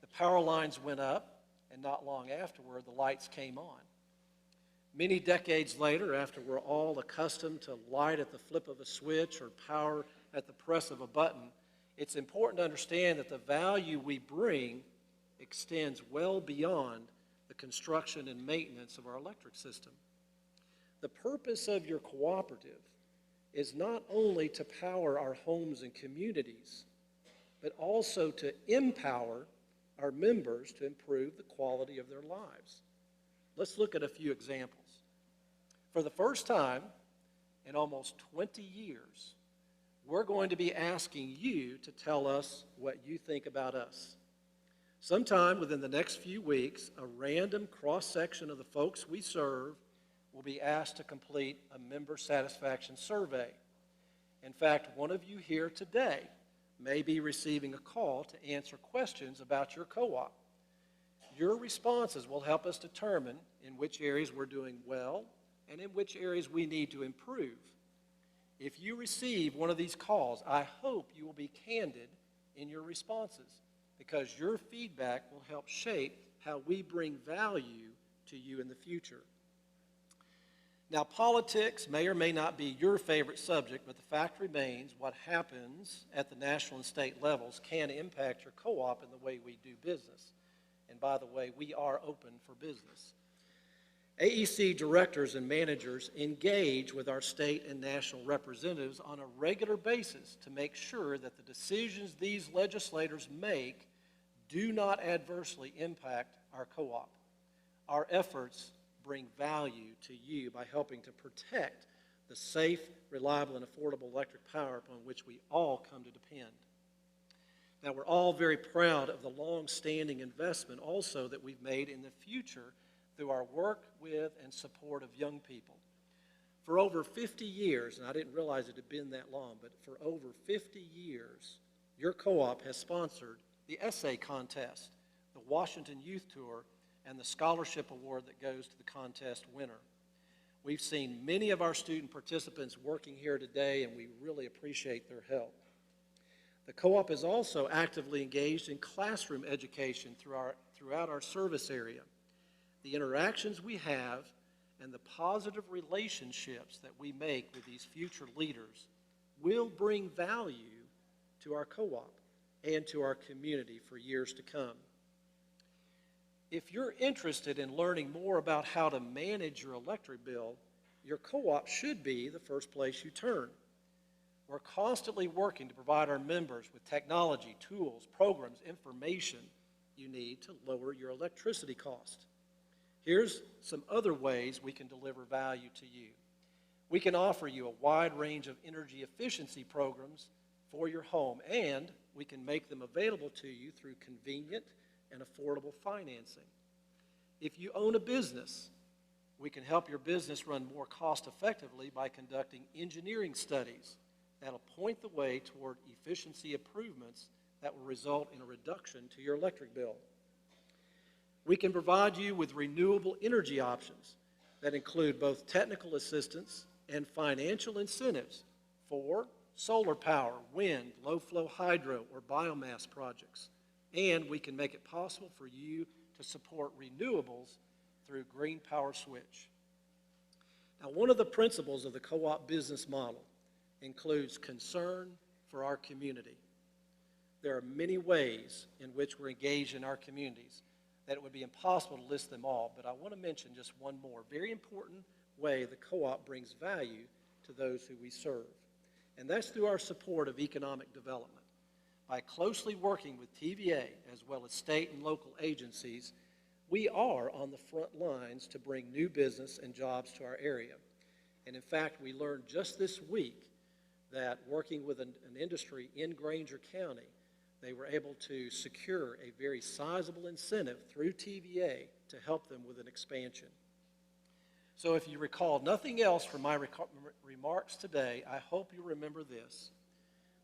Speaker 8: The power lines went up, and not long afterward, the lights came on. Many decades later, after we're all accustomed to light at the flip of a switch or power at the press of a button, it's important to understand that the value we bring extends well beyond the construction and maintenance of our electric system. The purpose of your cooperative is not only to power our homes and communities, but also to empower our members to improve the quality of their lives. Let's look at a few examples. For the first time in almost 20 years, we're going to be asking you to tell us what you think about us. Sometime within the next few weeks, a random cross-section of the folks we serve will be asked to complete a member satisfaction survey. In fact, one of you here today may be receiving a call to answer questions about your co-op. Your responses will help us determine in which areas we're doing well and in which areas we need to improve. If you receive one of these calls, I hope you will be candid in your responses, because your feedback will help shape how we bring value to you in the future. Now, politics may or may not be your favorite subject, but the fact remains what happens at the national and state levels can impact your co-op and the way we do business. And by the way, we are open for business. AEC directors and managers engage with our state and national representatives on a regular basis to make sure that the decisions these legislators make do not adversely impact our co-op. Our efforts bring value to you by helping to protect the safe, reliable, and affordable electric power upon which we all come to depend. Now, we're all very proud of the long-standing investment also that we've made in the future through our work with and support of young people. For over 50 years, and I didn't realize it had been that long, but for over 50 years, your co-op has sponsored the essay contest, the Washington Youth Tour, and the scholarship award that goes to the contest winner. We've seen many of our student participants working here today, and we really appreciate their help. The co-op is also actively engaged in classroom education throughout our service area. The interactions we have and the positive relationships that we make with these future leaders will bring value to our co-op and to our community for years to come. If you're interested in learning more about how to manage your electric bill, your co-op should be the first place you turn. We're constantly working to provide our members with technology, tools, programs, information you need to lower your electricity cost. Here's some other ways we can deliver value to you. We can offer you a wide range of energy efficiency programs for your home, and we can make them available to you through convenient and affordable financing. If you own a business, we can help your business run more cost effectively by conducting engineering studies that'll point the way toward efficiency improvements that will result in a reduction to your electric bill. We can provide you with renewable energy options that include both technical assistance and financial incentives for solar power, wind, low-flow hydro, or biomass projects. And we can make it possible for you to support renewables through Green Power Switch. Now, one of the principles of the co-op business model includes concern for our community. There are many ways in which we're engaged in our communities that it would be impossible to list them all, but I want to mention just one more very important way the co-op brings value to those who we serve, and that's through our support of economic development. By closely working with TVA as well as state and local agencies, we are on the front lines to bring new business and jobs to our area. And in fact, we learned just this week that working with an industry in Granger County, they were able to secure a very sizable incentive through TVA to help them with an expansion. So if you recall nothing else from my remarks today, I hope you remember this.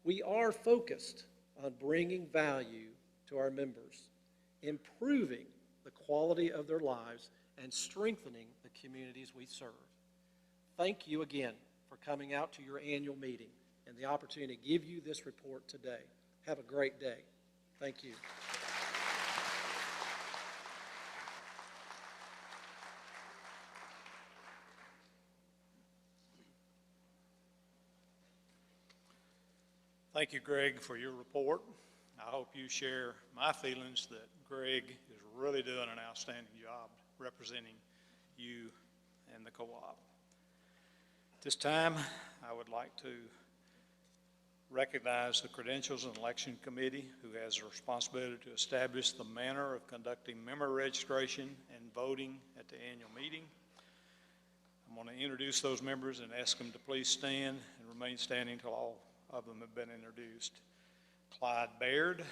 Speaker 8: We are focused on bringing value to our members, improving the quality of their lives, and strengthening the communities we serve. Thank you again for coming out to your annual meeting and the opportunity to give you this report today. Have a great day. Thank you.
Speaker 1: Thank you, Greg, for your report. I hope you share my feelings that Greg is really doing an outstanding job representing you and the co-op. At this time, I would like to recognize the Credentials and Election Committee, who has a responsibility to establish the manner of conducting member registration and voting at the annual meeting. I'm going to introduce those members and ask them to please stand and remain standing until all of them have been introduced. Clyde Baird,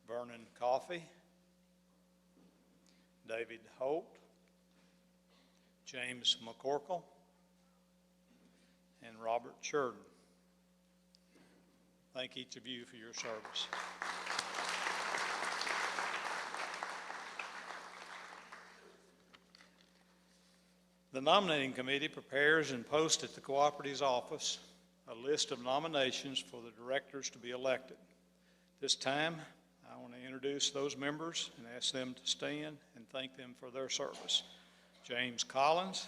Speaker 1: Vernon Coffey, David Holt, James McCorkle, and Robert Sheridan. Thank each of you for your service. The nominating committee prepares and posts at the cooperative's office a list of nominations for the directors to be elected. This time, I want to introduce those members and ask them to stand and thank them for their service. James Collins,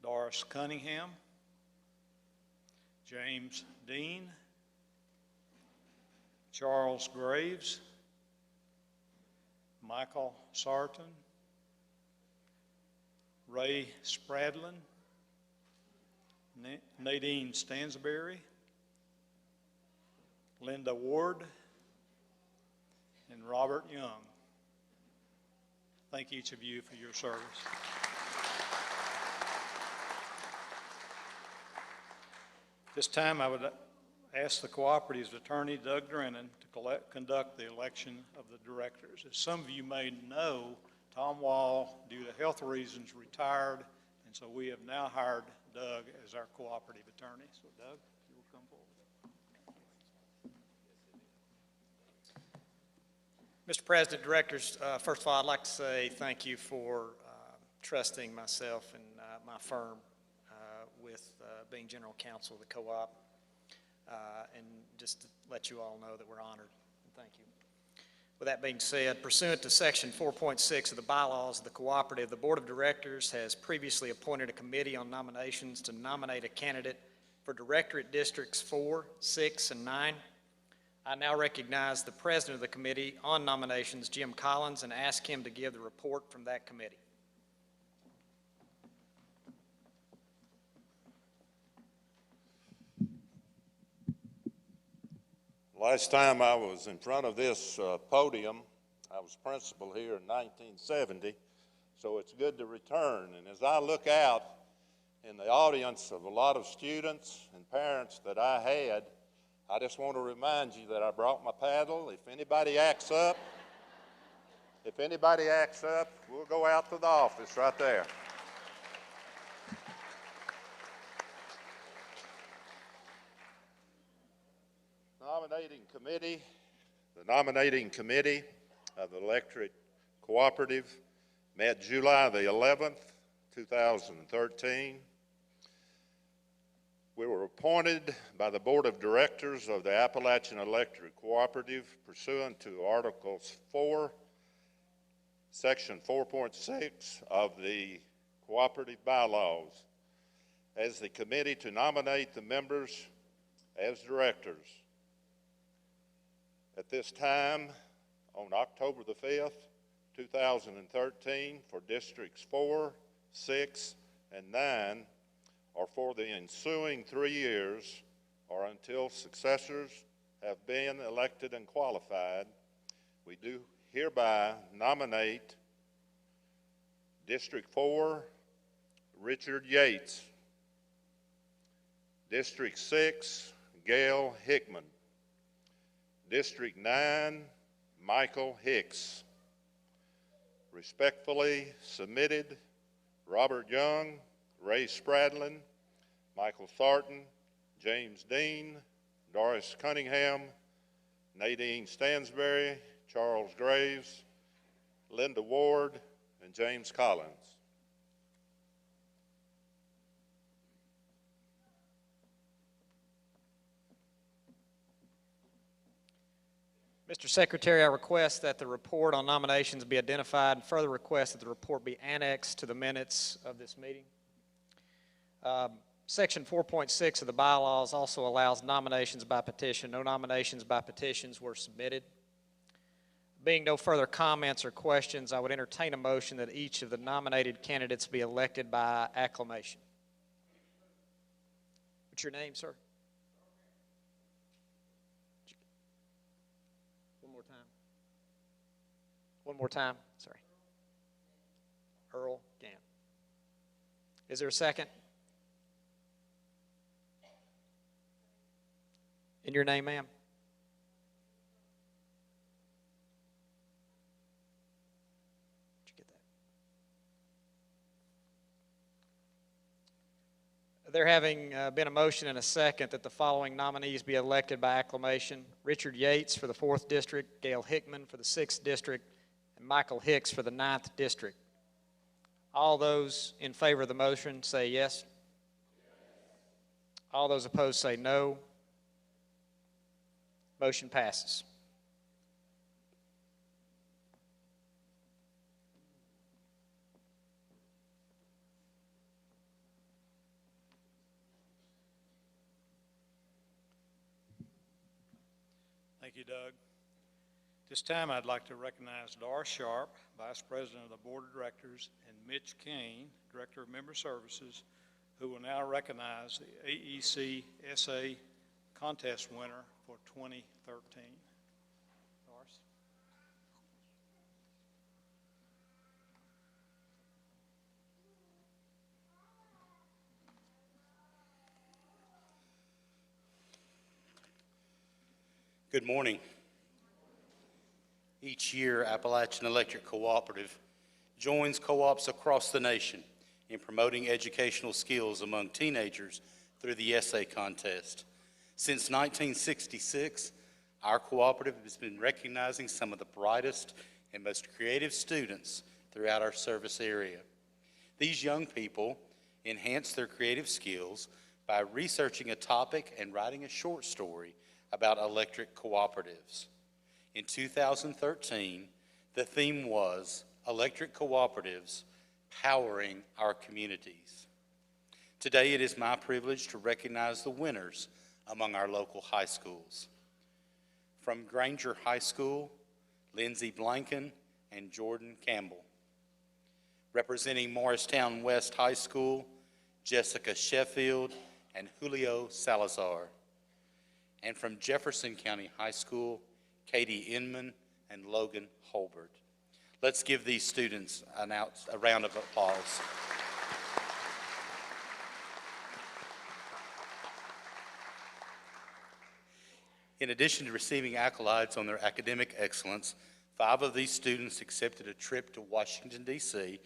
Speaker 1: Doris Cunningham, James Dean, Charles Graves, Michael Sarton, Ray Spradlin, Nadine Stansberry, Linda Ward, and Robert Young. Thank each of you for your service. This time I would ask the Cooperative's attorney, Doug Drennan, to conduct the election of the directors. As some of you may know, Tom Wall, due to health reasons, retired, and so we have now hired Doug as our cooperative attorney. So Doug, you will come forward.
Speaker 10: Mr. President, directors, first of all, I'd like to say thank you for trusting myself and my firm with being general counsel of the co-op, and just to let you all know that we're honored. Thank you. With that being said, pursuant to Section 4.6 of the bylaws of the cooperative, the Board of Directors has previously appointed a committee on nominations to nominate a candidate for director at Districts 4, 6, and 9. I now recognize the President of the Committee on Nominations, Jim Collins, and ask him to give the report from that committee.
Speaker 11: Last time I was in front of this podium, I was principal here in 1970, so it's good to return. And as I look out in the audience of a lot of students and parents that I had, I just want to remind you that I brought my paddle. If anybody acts up, we'll go out to the office right there. The nominating committee of the Electric Cooperative met July the 11th, 2013. We were appointed by the Board of Directors of the Appalachian Electric Cooperative pursuant to Articles 4, Section 4.6 of the Cooperative Bylaws as the committee to nominate the members as directors. At this time, on October the 5th, 2013, for Districts 4, 6, and 9, or for the ensuing 3 years, or until successors have been elected and qualified, we do hereby nominate District 4, Richard Yates. District 6, Gail Hickman. District 9, Michael Hicks. Respectfully submitted, Robert Young, Ray Spradlin, Michael Sarton, James Dean, Doris Cunningham, Nadine Stansberry, Charles Graves, Linda Ward, and James Collins.
Speaker 10: Mr. Secretary, I request that the report on nominations be identified and further request that the report be annexed to the minutes of this meeting. Section 4.6 of the bylaws also allows nominations by petition. No nominations by petitions were submitted. Being no further comments or questions, I would entertain a motion that each of the nominated candidates be elected by acclamation. What's your name, sir? One more time, sorry. Earl Gann. Is there a second? In your name, ma'am? Did you get that? There having been a motion and a second that the following nominees be elected by acclamation: Richard Yates for the 4th District, Gail Hickman for the 6th District, and Michael Hicks for the 9th District. All those in favor of the motion say yes. All those opposed say no. Motion passes.
Speaker 1: Thank you, Doug. This time, I'd like to recognize Doris Sharp, Vice President of the Board of Directors, and Mitch Kane, Director of Member Services, who will now recognize the AEC SA contest winner for 2013. Doris?
Speaker 12: Good morning. Each year, Appalachian Electric Cooperative joins co-ops across the nation in promoting educational skills among teenagers through the essay contest. Since 1966, our cooperative has been recognizing some of the brightest and most creative students throughout our service area. These young people enhance their creative skills by researching a topic and writing a short story about electric cooperatives. In 2013, the theme was Electric Cooperatives Powering Our Communities. Today, it is my privilege to recognize the winners among our local high schools. From Granger High School, Lindsay Blanken and Jordan Campbell. Representing Morristown West High School, Jessica Sheffield and Julio Salazar. And from Jefferson County High School, Katie Inman and Logan Holbert. Let's give these students a round of applause. In addition to receiving accolades on their academic excellence, 5 of these students accepted a trip to Washington, D.C.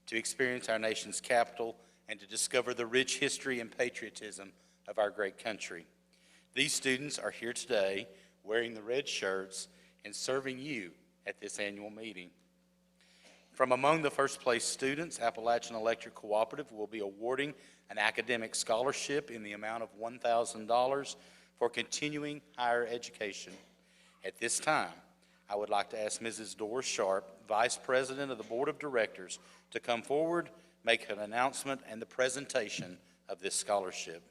Speaker 12: to experience our nation's capital and to discover the rich history and patriotism of our great country. These students are here today wearing the red shirts and serving you at this annual meeting. From among the first place students, Appalachian Electric Cooperative will be awarding an academic scholarship in the amount of $1,000 for continuing higher education. At this time, I would like to ask Mrs. Doris Sharp, Vice President of the Board of Directors, to come forward, make an announcement, and the presentation of this scholarship.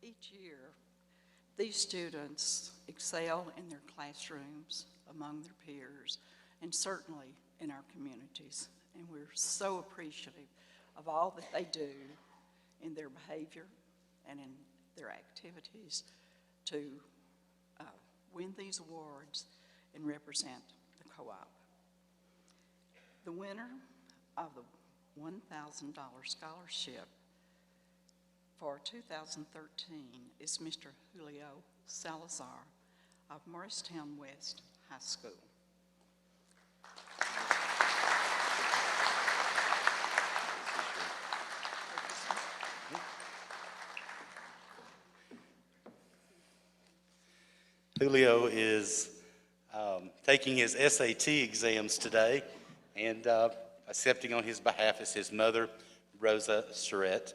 Speaker 13: Each year, these students excel in their classrooms, among their peers, and certainly in our communities. And we're so appreciative of all that they do in their behavior and in their activities to win these awards and represent the co-op. The winner of the $1,000 scholarship for 2013 is Mr. Julio Salazar of Morristown West High School.
Speaker 12: Julio is taking his SAT exams today, and accepting on his behalf is his mother, Rosa Surrett.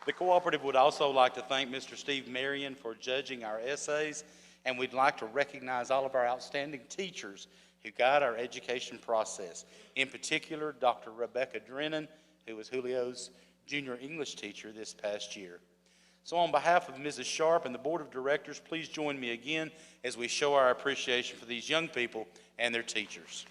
Speaker 12: The cooperative would also like to thank Mr. Steve Marion for judging our essays, and we'd like to recognize all of our outstanding teachers who guide our education process. In particular, Dr. Rebecca Drennan, who was Julio's junior English teacher this past year. So on behalf of Mrs. Sharp and the Board of Directors, please join me again as we show our appreciation for these young people and their teachers.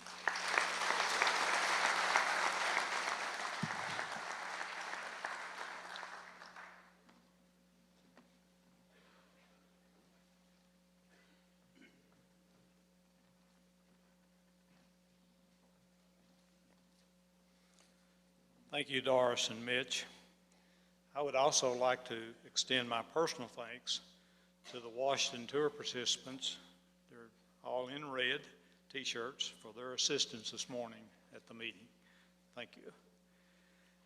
Speaker 1: Thank you, Doris and Mitch. I would also like to extend my personal thanks to the Washington Tour participants. They're all in red t-shirts for their assistance this morning at the meeting. Thank you.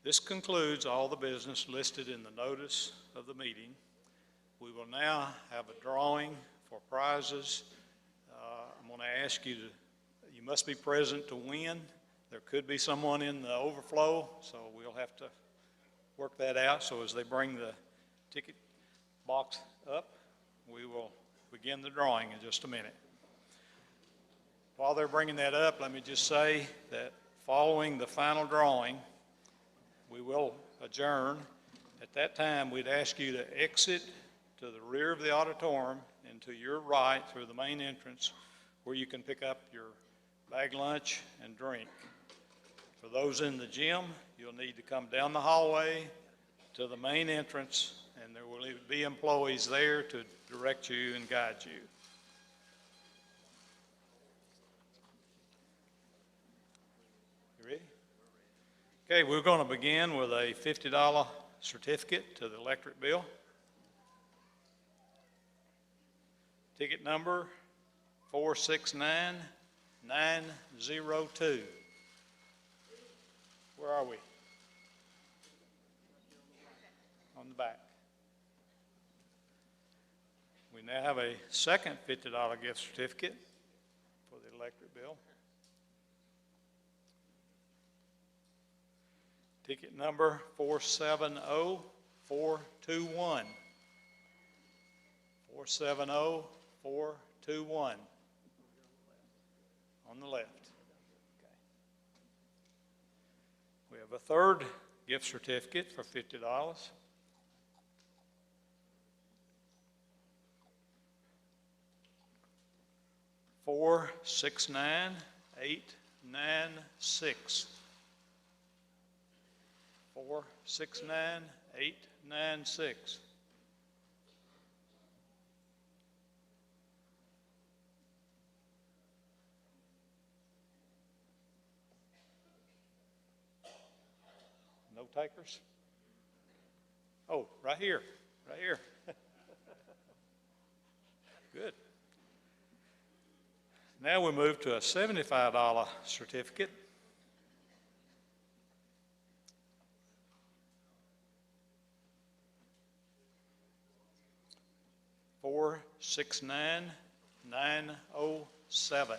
Speaker 1: This concludes all the business listed in the notice of the meeting. We will now have a drawing for prizes. I'm going to ask you you must be present to win. There could be someone in the overflow, so we'll have to work that out. So as they bring the ticket box up, we will begin the drawing in just a minute. While they're bringing that up, let me just say that following the final drawing, we will adjourn. At that time, we'd ask you to exit to the rear of the auditorium and to your right through the main entrance where you can pick up your bag lunch and drink. For those in the gym, you'll need to come down the hallway to the main entrance, and there will be employees there to direct you and guide you. You ready? Okay, we're going to begin with a $50 certificate to the electric bill. Ticket number 469902. Where are we? On the back. We now have a second $50 gift certificate for the electric bill. Ticket number 470421. 470421. On the left. Okay. We have a third gift certificate for $50. $469,896. 469,896. No takers? Oh, right here, right here. Good. Now we move to a $75 certificate. $469,907.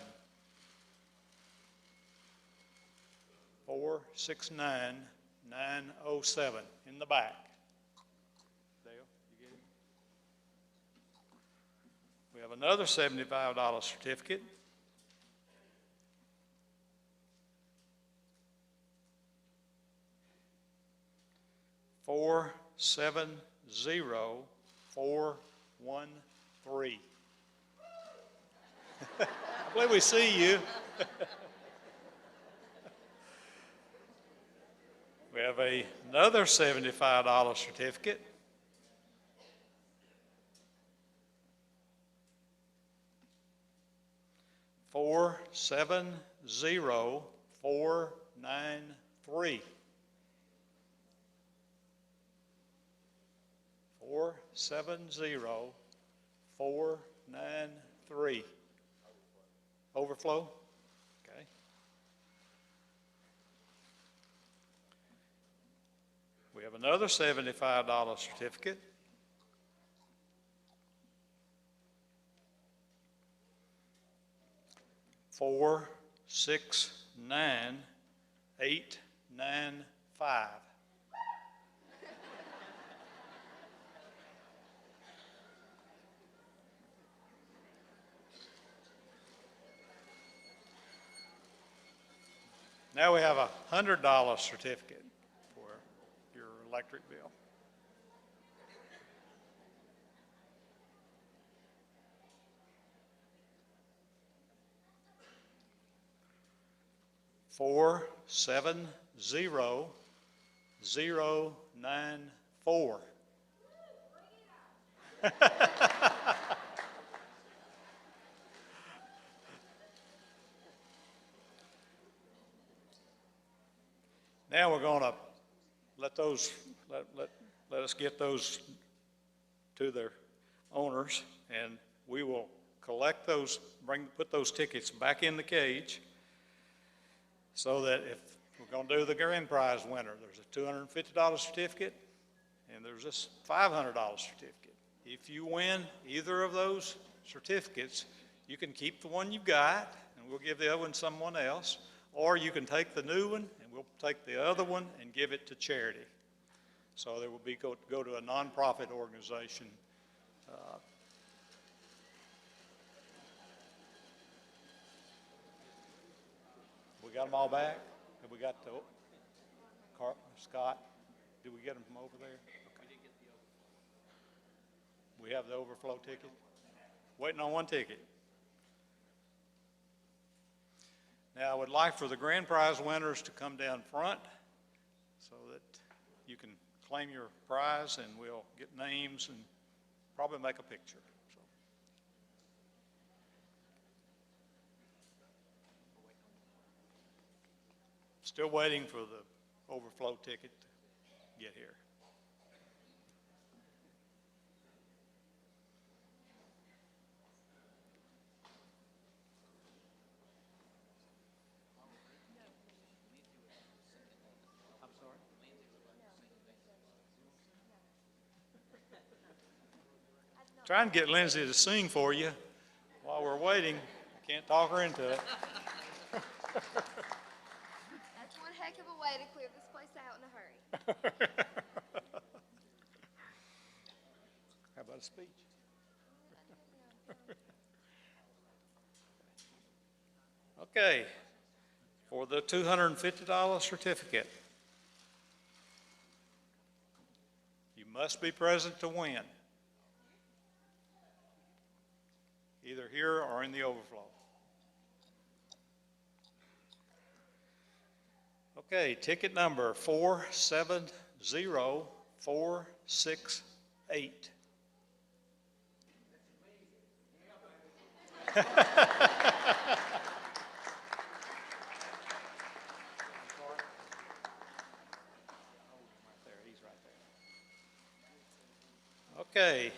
Speaker 1: 469,907 in the back. Dale, you get it? We have another $75 certificate. $470,413. I believe we see you. We have another $75 certificate. $470,493. 470,493. Overflow? Okay. We have another $75 certificate. $469,895. Now we have a $100 certificate for your electric bill. $470,094. Now we're going to let us get those to their owners, and we will collect those, put those tickets back in the cage, so that if we're going to do the grand prize winner, there's a $250 certificate, and there's this $500 certificate. If you win either of those certificates, you can keep the one you got, and we'll give the other one to someone else, or you can take the new one, and we'll take the other one and give it to charity. So there will be go to a nonprofit organization. got them all back? Have we got the, Scott, did we get them from over there? Okay. We have the overflow ticket? Waiting on one ticket. Now, I would like for the grand prize winners to come down front so that you can claim your prize, and we'll get names and probably make a picture. So. Still waiting for the overflow ticket to get here. Trying to get Lindsay to sing for you while we're waiting. I can't talk her into it.
Speaker 14: That's one heck of a way to clear this place out in a hurry.
Speaker 1: How about a speech? Okay, for the $250 certificate, you must be present to win, either here or in the overflow. Okay, ticket number 470468. Okay,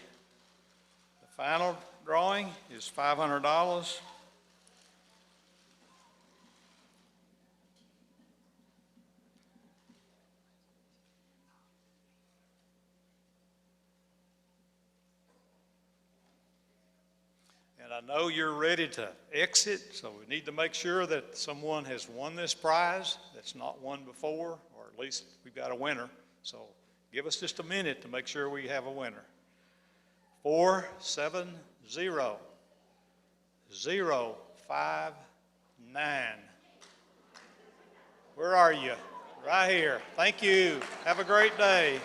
Speaker 1: the final drawing is $500. And I know you're ready to exit, so we need to make sure that someone has won this prize that's not won before, or at least we've got a winner. So give us just a minute to make sure we have a winner. 470059. Where are you? Right here. Thank you. Have a great day.